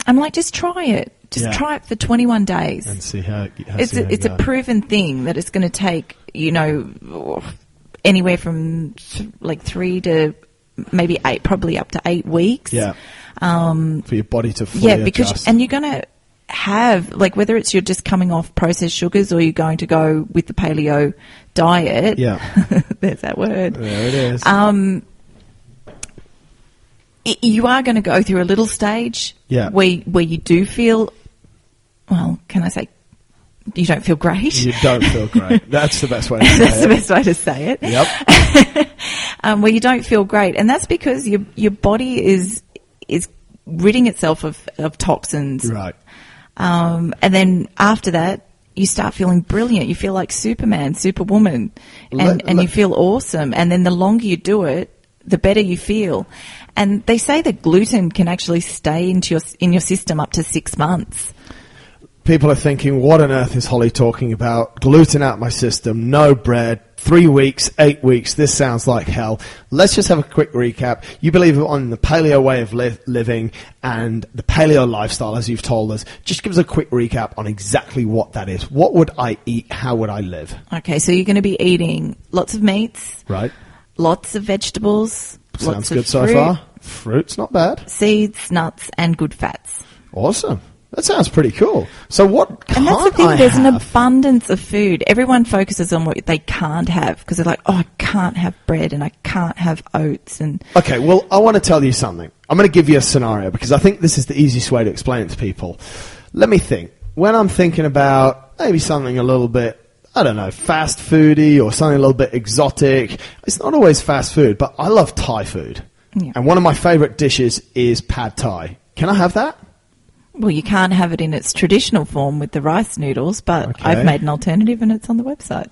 I'm like, just try it. Just try it for 21 days. And see how it's a proven thing that it's going to take, anywhere from like 3 to maybe probably up to 8 weeks. Yeah. For your body to fully adjust. And you're going to have, like, whether it's you're just coming off processed sugars or you're going to go with the paleo diet. Yeah. There's that word. There it is. You are going to go through a little stage where you do feel, well, can I say, you don't feel great? You don't feel great. That's the best way to say it. That's the best way to say it. Yep. Where you don't feel great. And that's because your body is ridding itself of toxins. Right. And then after that, you start feeling brilliant. You feel like Superman, Superwoman, and you feel awesome. And then the longer you do it, the better you feel. And they say that gluten can actually stay in your system up to 6 months. People are thinking, what on earth is Holly talking about? Gluten out my system, no bread, 3 weeks, 8 weeks, this sounds like hell. Let's just have a quick recap. You believe on the paleo way of living and the paleo lifestyle, as you've told us. Just give us a quick recap on exactly what that is. What would I eat? How would I live? Okay, so you're going to be eating lots of meats. Right. Lots of vegetables. Sounds good so far. Fruit's not bad. Seeds, nuts, and good fats. Awesome. That sounds pretty cool. So what can't I have? And that's the thing, there's an abundance of food. Everyone focuses on what they can't have because they're like, oh, I can't have bread and I can't have oats. Okay, well, I want to tell you something. I'm going to give you a scenario because I think this is the easiest way to explain it to people. Let me think. When I'm thinking about maybe something a little bit, I don't know, fast foody or something a little bit exotic, it's not always fast food, but I love Thai food. Yeah. And one of my favorite dishes is pad Thai. Can I have that? Well, you can't have it in its traditional form with the rice noodles, but okay. I've made an alternative and it's on the website.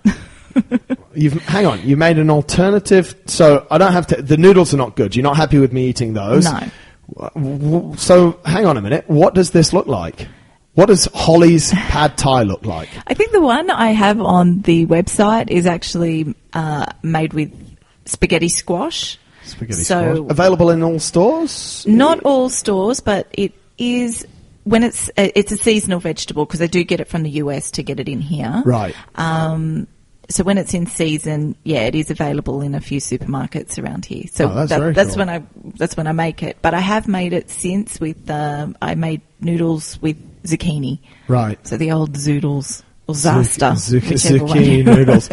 Hang on, you made an alternative, so I don't have to, the noodles are not good. You're not happy with me eating those? No. So hang on a minute, what does this look like? What does Holly's pad Thai look like? I think the one I have on the website is actually made with spaghetti squash. Spaghetti squash. Available in all stores? Not all stores, but it is when it's a seasonal vegetable because they do get it from the US to get it in here. Right. So when it's in season, yeah, it is available in a few supermarkets around here. So that's cool. That's when I make it. But I have made it since with I made noodles with zucchini. Right. So the old zoodles or zasta, zucchini noodles.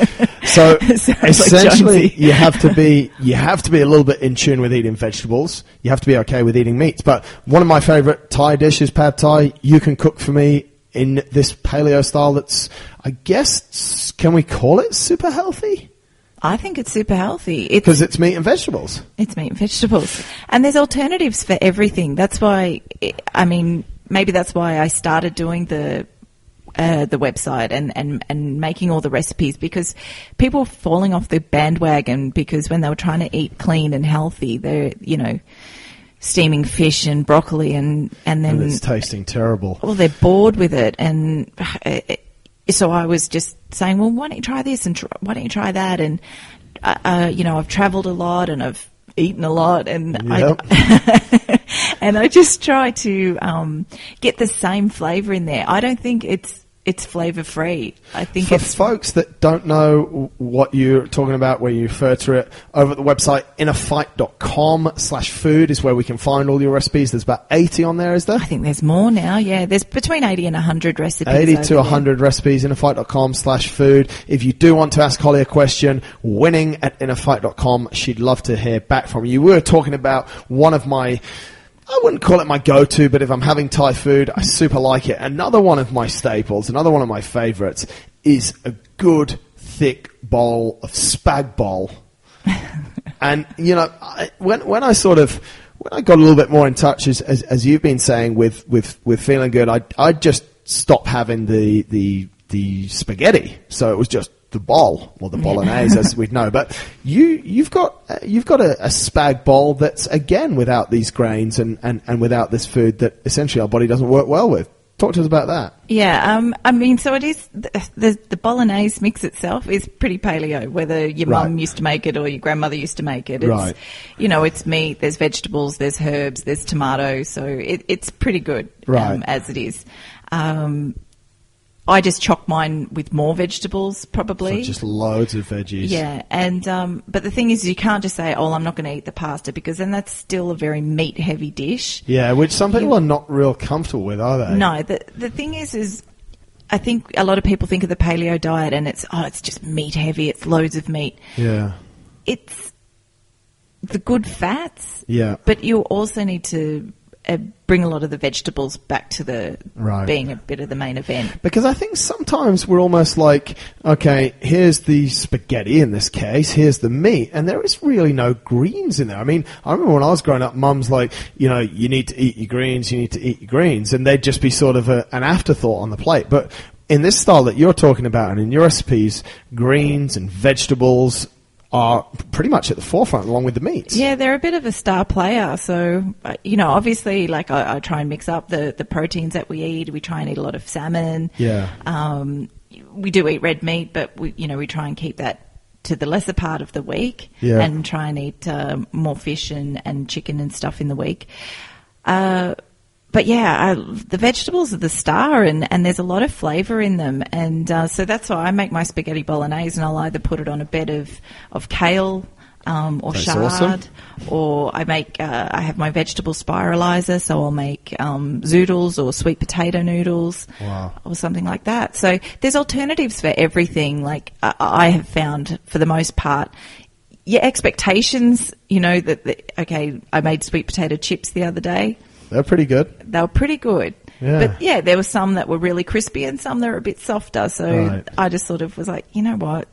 So essentially, you have to be a little bit in tune with eating vegetables. You have to be okay with eating meats. But one of my favorite Thai dishes, pad Thai, you can cook for me in this paleo style that's, I guess, can we call it super healthy? I think it's super healthy. Because it's meat and vegetables. It's meat and vegetables. And there's alternatives for everything. That's why, I mean, maybe that's why I started doing the website and making all the recipes, because people were falling off the bandwagon because when they were trying to eat clean and healthy, they're, steaming fish and broccoli and then it's tasting terrible. Well, they're bored with it, and so I was just saying, well, why don't you try this and why don't you try that? And I've travelled a lot and I've eaten a lot, and yep. I just try to get the same flavour in there. I don't think it's flavour free. I think for folks that don't know what you're talking about, where you refer to it, over at the website InnerFight.com/food is where we can find all your recipes. There's about 80 on there, is there? I think there's more now. Yeah, there's between 80 and 100 recipes. 80 to 100 recipes. InnerFight.com/food. If you do want to ask Holly a question, winning@InnerFight.com. She'd love to hear back from you. We were talking about one of my, I wouldn't call it my go-to, but if I'm having Thai food, I super like it. Another one of my staples, another one of my favorites, is a good, thick bowl of spag bol. And, when I got a little bit more in touch, as you've been saying, with feeling good, I just stopped having the spaghetti. So it was just the bowl, or the bolognese, as we'd know. But you've got a spag bowl that's, again, without these grains and without this food that essentially our body doesn't work well with. Talk to us about that. Yeah, so it is, the bolognese mix itself is pretty paleo, whether your mum used to make it or your grandmother used to make it. It's, it's meat, there's vegetables, there's herbs, there's tomato, so it's pretty good as it is. I just chock mine with more vegetables, probably. So just loads of veggies. Yeah, and but the thing is, you can't just say, "Oh, I'm not going to eat the pasta," because then that's still a very meat-heavy dish. Yeah, which some people are not real comfortable with, are they? No, the thing is I think a lot of people think of the paleo diet and it's just meat-heavy, it's loads of meat. Yeah. It's the good fats. Yeah. But you also need to bring a lot of the vegetables back to being a bit of the main event. Because I think sometimes we're almost like, okay, here's the spaghetti in this case, here's the meat, and there is really no greens in there. I mean, I remember when I was growing up, Mum's like, you know, you need to eat your greens, and they'd just be sort of an afterthought on the plate. But in this style that you're talking about, and in your recipes, greens and vegetables are pretty much at the forefront along with the meats. Yeah, they're a bit of a star player. So, you know, obviously, like I try and mix up the proteins that we eat. We try and eat a lot of salmon. Yeah. We do eat red meat, but we try and keep that to the lesser part of the week and try and eat more fish and chicken and stuff in the week. But yeah, the vegetables are the star, and there's a lot of flavour in them, and so that's why I make my spaghetti bolognese, and I'll either put it on a bed of kale or That's chard, awesome. or I have my vegetable spiralizer, so I'll make zoodles or sweet potato noodles, or something like that. So there's alternatives for everything. Like I have found, for the most part, your expectations, you know, okay, I made sweet potato chips the other day. They're pretty good. They were pretty good. Yeah. But, yeah, there were some that were really crispy and some that were a bit softer. So I just sort of was like, you know what?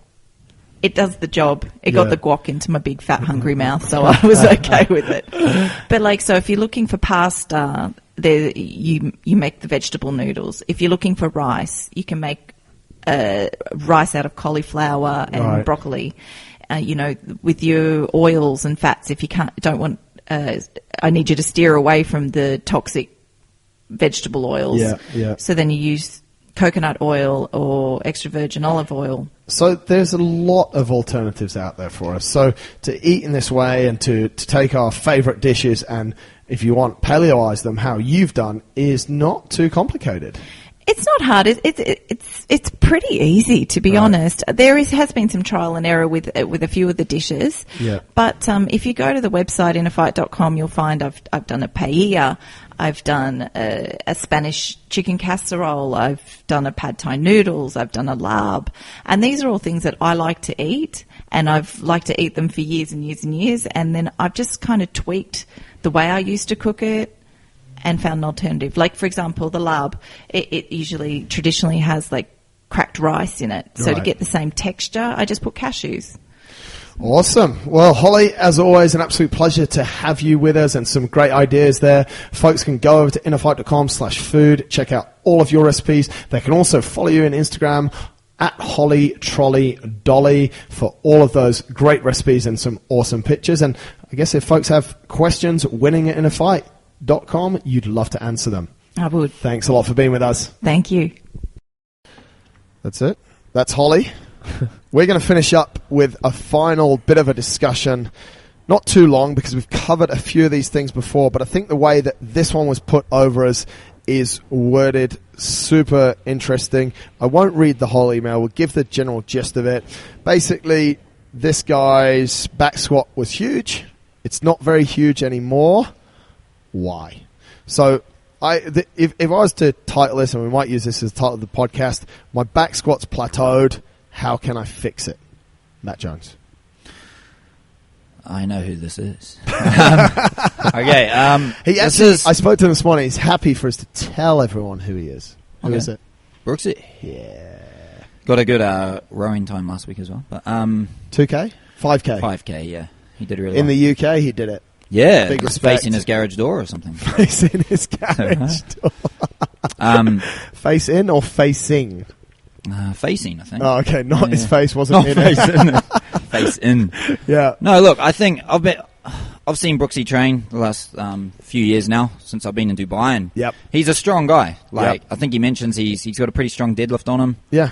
It does the job. It got the guac into my big, fat, hungry mouth, so I was okay with it. But, like, so if you're looking for pasta, you make the vegetable noodles. If you're looking for rice, you can make rice out of cauliflower and broccoli. You know, with your oils and fats, if you don't want... I need you to steer away from the toxic vegetable oils. Yeah. So then you use coconut oil or extra virgin olive oil. So there's a lot of alternatives out there for us. So to eat in this way and to take our favourite dishes and, if you want, paleoize them how you've done is not too complicated. It's not hard. It's pretty easy, to be honest. There has been some trial and error with a few of the dishes. Yeah. But if you go to the website InnerFight.com, you'll find I've done a paella, I've done a Spanish chicken casserole, I've done a pad thai noodles, I've done a lab, and these are all things that I like to eat, and I've liked to eat them for years and years and years. And then I've just kind of tweaked the way I used to cook it and found an alternative. Like, for example, the lab, it usually traditionally has, like, cracked rice in it. So to get the same texture, I just put cashews. Awesome. Well, Holly, as always, an absolute pleasure to have you with us and some great ideas there. Folks can go over to innerfight.com/food, check out all of your recipes. They can also follow you on Instagram at Holly Trolley Dolly for all of those great recipes and some awesome pictures. And I guess if folks have questions, winning at InnerFight.com, you'd love to answer them. I would. Thanks a lot for being with us. Thank you. That's it. That's Holly. We're going to finish up with a final bit of a discussion. Not too long, because we've covered a few of these things before, but I think the way that this one was put over us is worded super interesting. I won't read the whole email. We'll give the general gist of it. Basically, this guy's back squat was huge. It's not very huge anymore. Why? So if I was to title this, and we might use this as the title of the podcast, my back squat's plateaued. How can I fix it? Matt Jones. I know who this is. Okay. I spoke to him this morning. He's happy for us to tell everyone who he is. Who is it? Brooksy. Yeah. Got a good rowing time last week as well. But 2K? 5K? 5K, yeah. He did really In well. the UK, he did it. Yeah. Big respect. Face in his garage door or something. Face in his garage door. Face in or facing? Facing, I think. Oh, okay. Not his face wasn't in face it. in. Face in. Yeah. No, look, I think I've seen Brooksy train the last few years now since I've been in Dubai, and he's a strong guy. Like I think he mentions he's got a pretty strong deadlift on him. Yeah.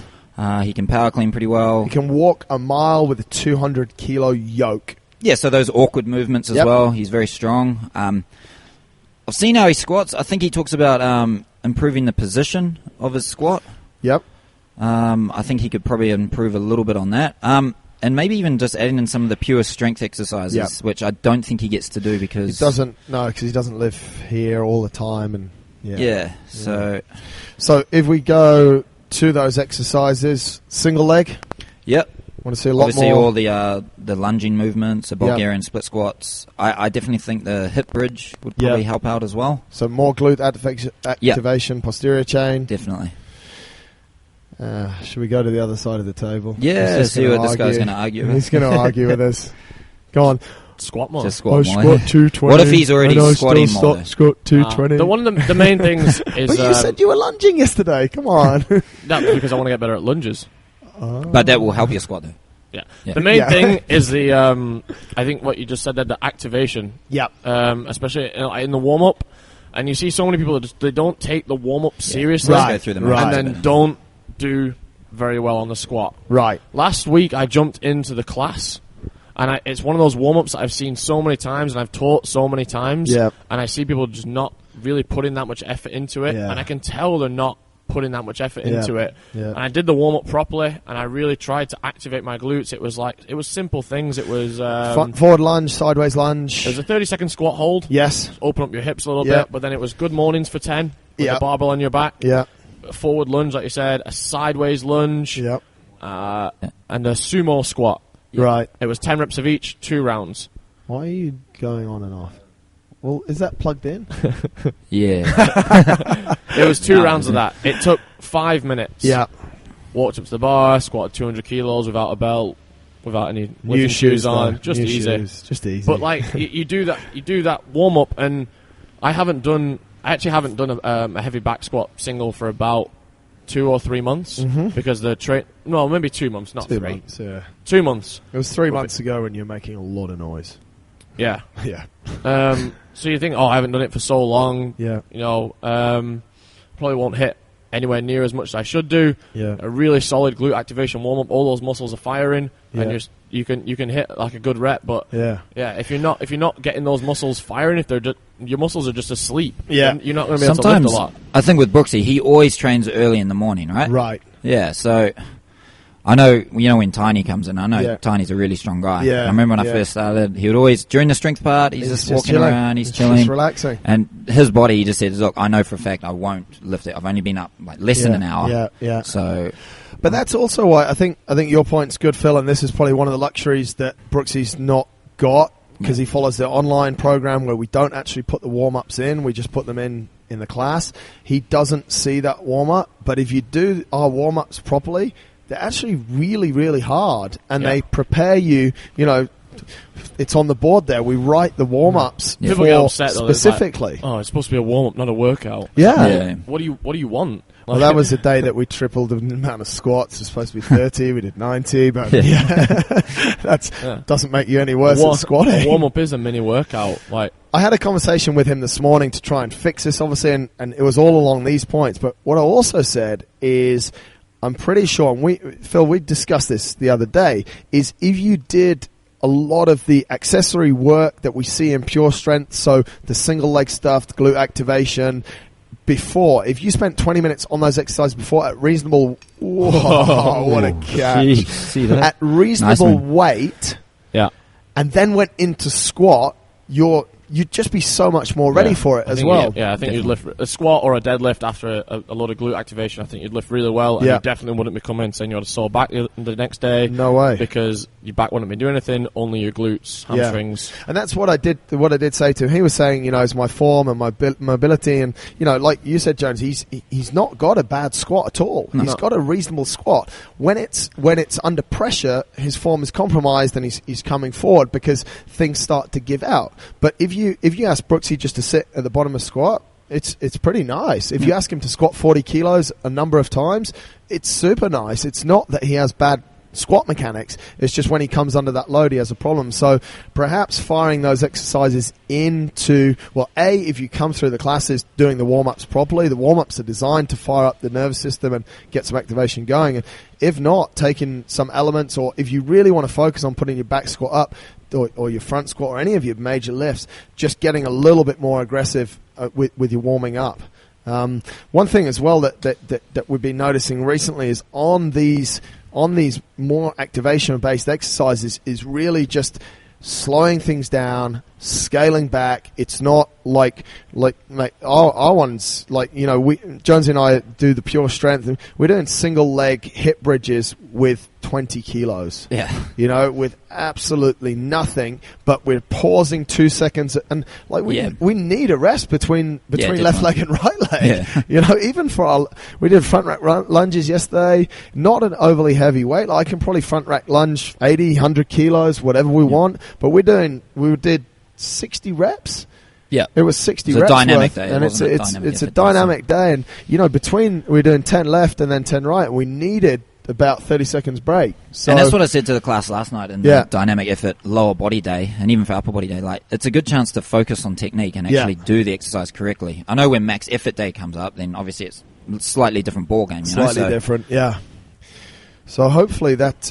He can power clean pretty well. He can walk a mile with a 200 kilo yoke. Yeah, so those awkward movements as well. He's very strong. I've seen how he squats. I think he talks about improving the position of his squat. Yep. I think he could probably improve a little bit on that. And maybe even just adding in some of the pure strength exercises, which I don't think he gets to do because... He doesn't, no, because he doesn't live here all the time. And So if we go to those exercises, single leg? Yep. Want to see a lot Obviously more? all the lunging movements, the Bulgarian split squats. I definitely think the hip bridge would probably help out as well. So more glute activation, posterior chain. Definitely. Should we go to the other side of the table? Yeah, see what this guy's going to argue with. He's going to argue with us. Go on. Squat more. Just squat more. Squat 220. What if he's already squatting more? Squat 220. The main things is... But you said you were lunging yesterday. Come on. That's because I want to get better at lunges. But that will help your squat, though. Yeah. The main thing is the, I think what you just said there, the activation. Yeah. Especially in the warm-up. And you see so many people that they don't take the warm-up seriously. Right. Go through the and then don't do very well on the squat. Right. Last week I jumped into the class. And it's one of those warm-ups that I've seen so many times and I've taught so many times. Yep. And I see people just not really putting that much effort into it. Yeah. And I can tell they're not putting that much effort into it. Yeah. And I did the warm-up properly and I really tried to activate my glutes. It was simple things. It was... forward lunge, sideways lunge. It was a 30-second squat hold. Yes. Open up your hips a little bit. But then it was good mornings for 10 with the barbell on your back. Yeah. A forward lunge, like you said. A sideways lunge. Yep. And a sumo squat. Right. It was 10 reps of each, 2 rounds. Why are you going on and off? Well, is that plugged in? Yeah. It was 2 rounds of that. It took 5 minutes. Yeah. Walked up to the bar, squatted 200 kilos without a belt, without any New shoes on. Just New easy. Shoes. Just easy. But like you do that warm up, and I actually haven't done a heavy back squat single for about 2 or 3 months because maybe 2 months, not 2 3. months, yeah. 2 months. It was 3 months ago when you were making a lot of noise. Yeah. Yeah. So you think, I haven't done it for so long. Yeah. You know, probably won't hit anywhere near as much as I should do. Yeah. A really solid glute activation warm up. All those muscles are firing, and you can hit like a good rep. But if you're not getting those muscles firing, if your muscles are just asleep, then you're not going to be able to lift a lot. I think with Brooksy, he always trains early in the morning, right? Right. Yeah. So I know, when Tiny comes in, I know Tiny's a really strong guy. Yeah. I remember when I first started, he would always, during the strength part, he's just walking chilling. around, he's chilling. Just relaxing. And his body, he just said, look, I know for a fact I won't lift it. I've only been up like less than an hour. Yeah. So... But that's also why I think your point's good, Phil, and this is probably one of the luxuries that Brooksy's not got, because he follows the online program where we don't actually put the warm-ups in, we just put them in the class. He doesn't see that warm-up, but if you do our warm-ups properly, they're actually really, really hard, and they prepare you, it's on the board there. We write the warm-ups People get upset, though, specifically. Like, it's supposed to be a warm-up, not a workout. Yeah. What do you want? Well, that was the day that we tripled the amount of squats. It's supposed to be 30. We did 90, but that doesn't make you any worse at squatting. A warm-up is a mini workout. Like, I had a conversation with him this morning to try and fix this, obviously, and it was all along these points. But what I also said is, I'm pretty sure, and Phil, we discussed this the other day, is if you did a lot of the accessory work that we see in pure strength, so the single leg stuff, the glute activation, before, if you spent 20 minutes on those exercises before at reasonable, what a catch, see that? at reasonable weight, and then went into squat, you'd just be so much more ready for it as well. I think you'd lift a squat or a deadlift after a lot of glute activation. I think you'd lift really well, and you definitely wouldn't be coming saying you had a sore back the next day. No way, because your back wouldn't be doing anything. Only your glutes, hamstrings. And that's what I did. What I did say to him, he was saying, it's my form and my mobility, and like you said, Jones, he's not got a bad squat at all. He's got a reasonable squat. When it's under pressure, his form is compromised, and he's coming forward because things start to give out. But if you ask Brooksy just to sit at the bottom of squat, it's pretty nice. If you ask him to squat 40 kilos a number of times, it's super nice. It's not that he has bad squat mechanics. It's just when he comes under that load, he has a problem. So perhaps firing those exercises into, if you come through the classes doing the warm-ups properly, the warm-ups are designed to fire up the nervous system and get some activation going. And if not, taking some elements, or if you really want to focus on putting your back squat up, or your front squat, or any of your major lifts, just getting a little bit more aggressive with your warming up. One thing as well that we've been noticing recently is on these more activation-based exercises is really just slowing things down, scaling back. It's not like our ones, Jonesy and I do the pure strength, and we're doing single leg hip bridges with 20 kilos. Yeah. With absolutely nothing, but we're pausing 2 seconds, and we need a rest between left leg and right leg. Yeah. Even for we did front rack lunges yesterday, not an overly heavy weight. I can probably front rack lunge 80, 100 kilos, whatever we want, but we did 60 reps. Yeah, it was 60 reps. It's a dynamic worth, day, and it's a dynamic day. And between we're doing 10 left and then 10 right, we needed about 30 seconds break. So, and that's what I said to the class last night in the dynamic effort lower body day, and even for upper body day. It's a good chance to focus on technique and actually do the exercise correctly. I know when max effort day comes up, then obviously it's a slightly different ball game. Slightly different, yeah. So hopefully that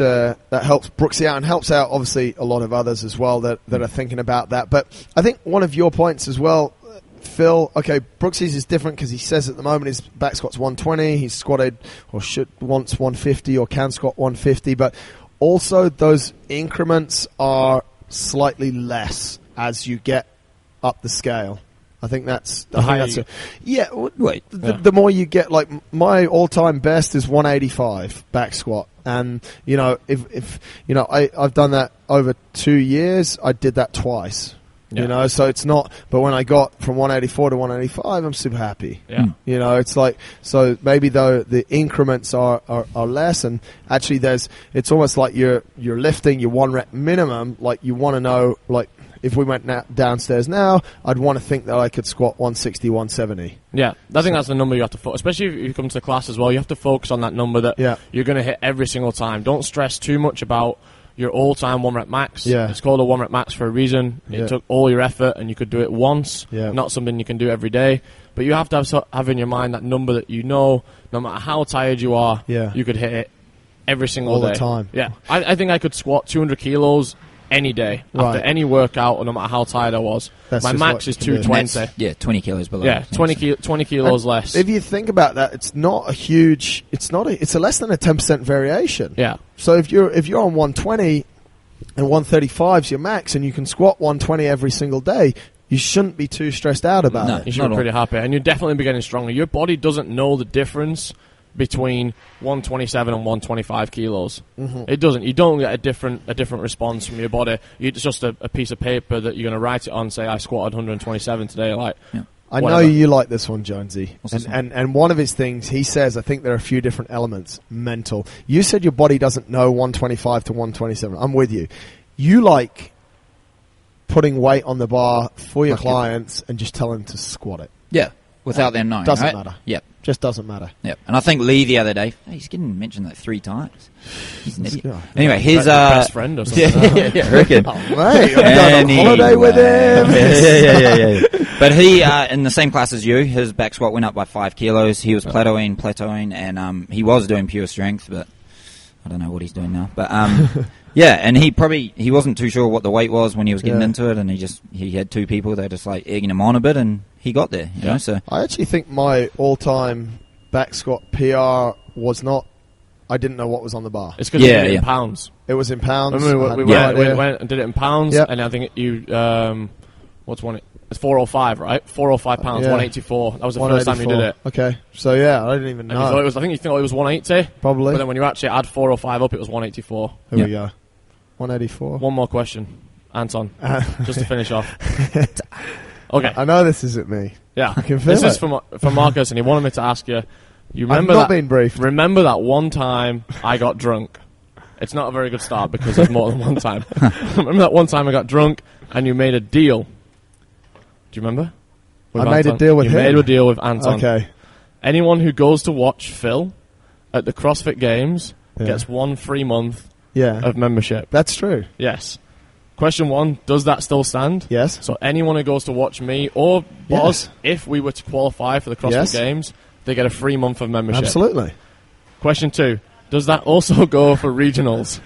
helps Brooksy out and helps out obviously a lot of others as well that are thinking about that. But I think one of your points as well, Phil, okay, Brooksy's is different because he says at the moment his back squat's 120, he's squatted or wants 150 or can squat 150, but also those increments are slightly less as you get up the scale. I think that's the more you get. Like my all-time best is 185 back squat, and if I've done that over 2 years. I did that twice. Yeah. So it's not. But when I got from 184 to 185, I'm super happy. Yeah. It's like so maybe though the increments are less, and actually it's almost like you're lifting your 1 rep minimum. Like you want to know like. If we went downstairs now, I'd want to think that I could squat 160, 170. Yeah, I think that's the number you have to focus, especially if you come to class as well. You have to focus on that number that you're going to hit every single time. Don't stress too much about your all-time 1 rep max. Yeah. It's called a 1 rep max for a reason. It took all your effort, and you could do it once, not something you can do every day. But you have to have in your mind that number that no matter how tired you are, you could hit it every single day. All the time. Yeah, I think I could squat 200 kilos any day after any workout, or no matter how tired I was. My max is 220. 20 kilos below. Yeah, 20 kilos less. If you think about that, it's not a huge. It's a less than a 10% variation. Yeah. So if you're on 120 and 135 is your max, and you can squat 120 every single day, you shouldn't be too stressed out about it. You should be pretty happy, and you'll definitely be getting stronger. Your body doesn't know the difference between 127 and 125 kilos. Mm-hmm. It doesn't. You don't get a different response from your body. It's just a piece of paper that you're going to write it on, say, I squatted 127 today. I know you like this one, Jonesy. And one of his things, he says, I think there are a few different elements. Mental. You said your body doesn't know 125 to 127. I'm with you. You like putting weight on the bar for your clients and just tell them to squat it. Yeah. Without them knowing, doesn't right? matter. Yep. Just doesn't matter. Yep. And I think Lee the other day, he's getting mentioned like 3 times. He's an idiot. Anyway, his best friend or something. I reckon. Oh, mate, I've done a holiday with him. Yeah. But he, in the same class as you, his back squat went up by 5 kilos. He was plateauing, and he was doing pure strength, but I don't know what he's doing now. But yeah, and he wasn't too sure what the weight was when he was getting into it, and he had 2 people that were just like egging him on a bit, and he got there. You know, so I actually think my all-time back squat PR was not. I didn't know what was on the bar. It's because you did it in pounds. It was in pounds. We went and did it in pounds, and I think you what's one? It's 405, right? 405 pounds, 184. That was the first time you did it. Okay, so I didn't even know. I think you thought it was 180, probably. But then when you actually add 405 up, it was 184. Here we go. 184. One more question, Anton, just to finish off. Okay. I know this isn't me. Yeah. I can feel this is from Marcus, and he wanted me to ask you. You remember I've not been briefed. Remember that one time I got drunk? It's not a very good start because there's more than one time. Remember that one time I got drunk and you made a deal? Do you remember? I made a deal with him? You made a deal with Anton. Okay. Anyone who goes to watch Phil at the CrossFit Games gets 1 free month of membership. That's true. Yes. Question 1, does that still stand? Yes. So anyone who goes to watch me or Boz, if we were to qualify for the CrossFit Games, they get a free month of membership. Absolutely. Question 2, does that also go for regionals?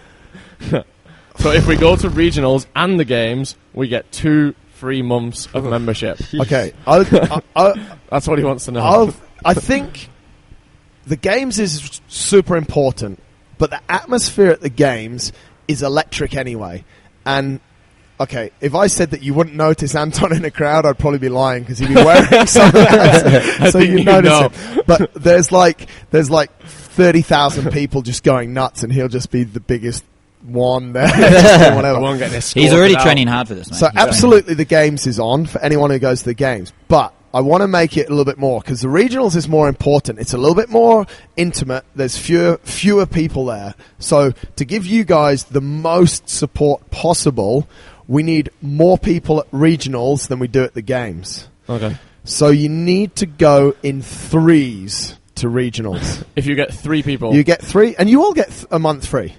So if we go to regionals and the games, we get 2 3 months of membership. Okay. That's what he wants to know. I think the games is super important, but the atmosphere at the games is electric anyway. And okay, if I said that you wouldn't notice Anton in a crowd, I'd probably be lying because he'd be wearing something else, so you notice him. But there's like 30,000 people just going nuts, and he'll just be the biggest one there. Whatever. He's already training hard for this, mate. So absolutely the games is on for anyone who goes to the games. But I want to make it a little bit more because the regionals is more important. It's a little bit more intimate. There's fewer people there. So to give you guys the most support possible, we need more people at regionals than we do at the games. Okay. So you need to go in threes to regionals. If you get 3 people. You get 3, and you all get a month free.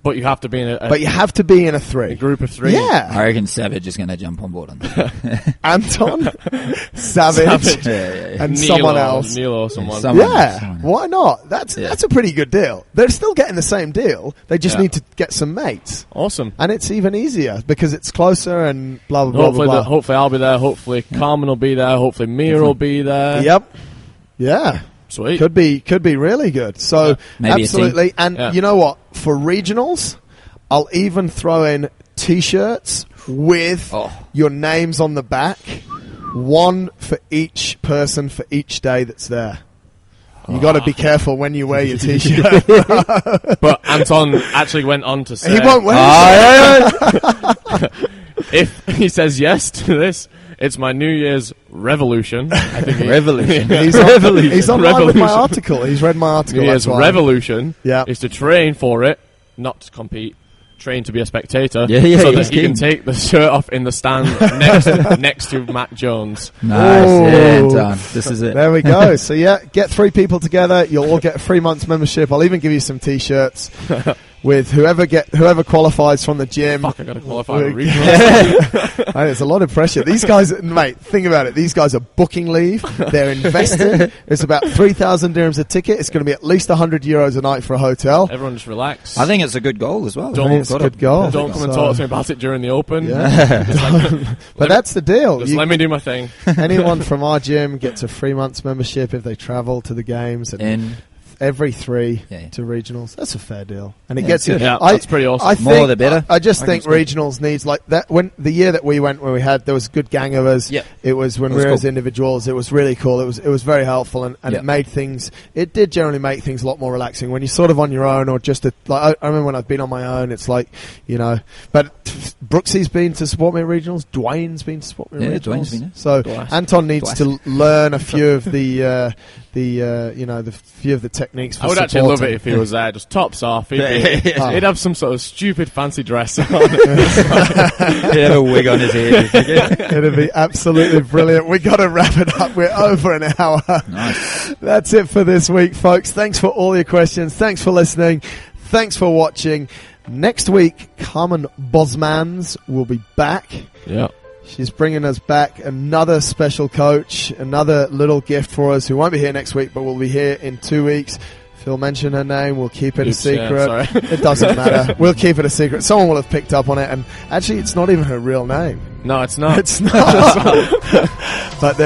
But you have to be in But you have to be in a 3. A group of 3? Yeah. I reckon Savage is going to jump on board on that. Anton, Savage, and someone else. Neil or someone. Someone. Why not? That's a pretty good deal. They're still getting the same deal. They just need to get some mates. Awesome. And it's even easier because it's closer and blah, blah, blah, blah. Hopefully I'll be there. Hopefully Carmen will be there. Hopefully Mia will be there. Yep. Yeah. Sweet. Could be really good. So Maybe absolutely. And you know what? For regionals, I'll even throw in T-shirts with your names on the back. 1 for each person for each day that's there. You got to be careful when you wear your T-shirt. But Anton actually went on to say he won't wear it. if he says yes to this, it's my New Year's revolution. I think Revolution. He's on line with my article. He's read my article. New Year's revolution is to train for it, not to compete. Train to be a spectator, so that he can take the shirt off in the stand next to Matt Jones. Nice, done. This is it. There we go. So get 3 people together. You'll all get a 3 months membership. I'll even give you some T-shirts with whoever qualifies from the gym. Fuck, I got to qualify for regionals. There's a lot of pressure. These guys, mate, think about it. These guys are booking leave. They're investing. It's about 3,000 dirhams a ticket. It's going to be at least 100 euros a night for a hotel. Everyone just relax. I think it's a good goal as well. It's a good goal. Don't come and talk to me about it during the Open. Yeah. But that's the deal. Just let me do my thing. Anyone from our gym gets a 3 months membership if they travel to the games. And every 3 to regionals. That's a fair deal. And it gets you. That's pretty awesome. More the better. I just think regionals needs like that. When the year that we went, there was a good gang of us. Yeah. It was when we were as individuals. It was really cool. It was very helpful, and it made things. It did generally make things a lot more relaxing when you're sort of on your own, or just I remember when I've been on my own. It's like but Brooksy's been to support me at regionals. Dwayne's been to support me at regionals. Dwayne's been there. So Anton needs to learn a few of the few of the techniques. For I would actually love it if he was there, just tops off. He'd have some sort of stupid fancy dress on. He'd have a wig on his head. It'd be absolutely brilliant. We got to wrap it up. We're over an hour. Nice. That's it for this week, folks. Thanks for all your questions. Thanks for listening. Thanks for watching. Next week, Carmen Bosmans will be back. Yeah. She's bringing us back another special coach, another little gift for us who won't be here next week, but will be here in 2 weeks. Phil mentioned her name. We'll keep it a secret. It doesn't matter. We'll keep it a secret. Someone will have picked up on it. And actually, it's not even her real name. No, it's not. It's not. But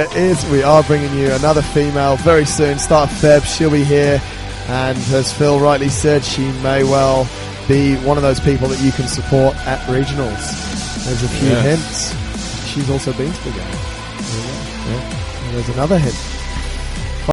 we are bringing you another female very soon. Start of Feb, she'll be here. And as Phil rightly said, she may well be one of those people that you can support at regionals. There's a few hints. She's also been to the game. There's another hint.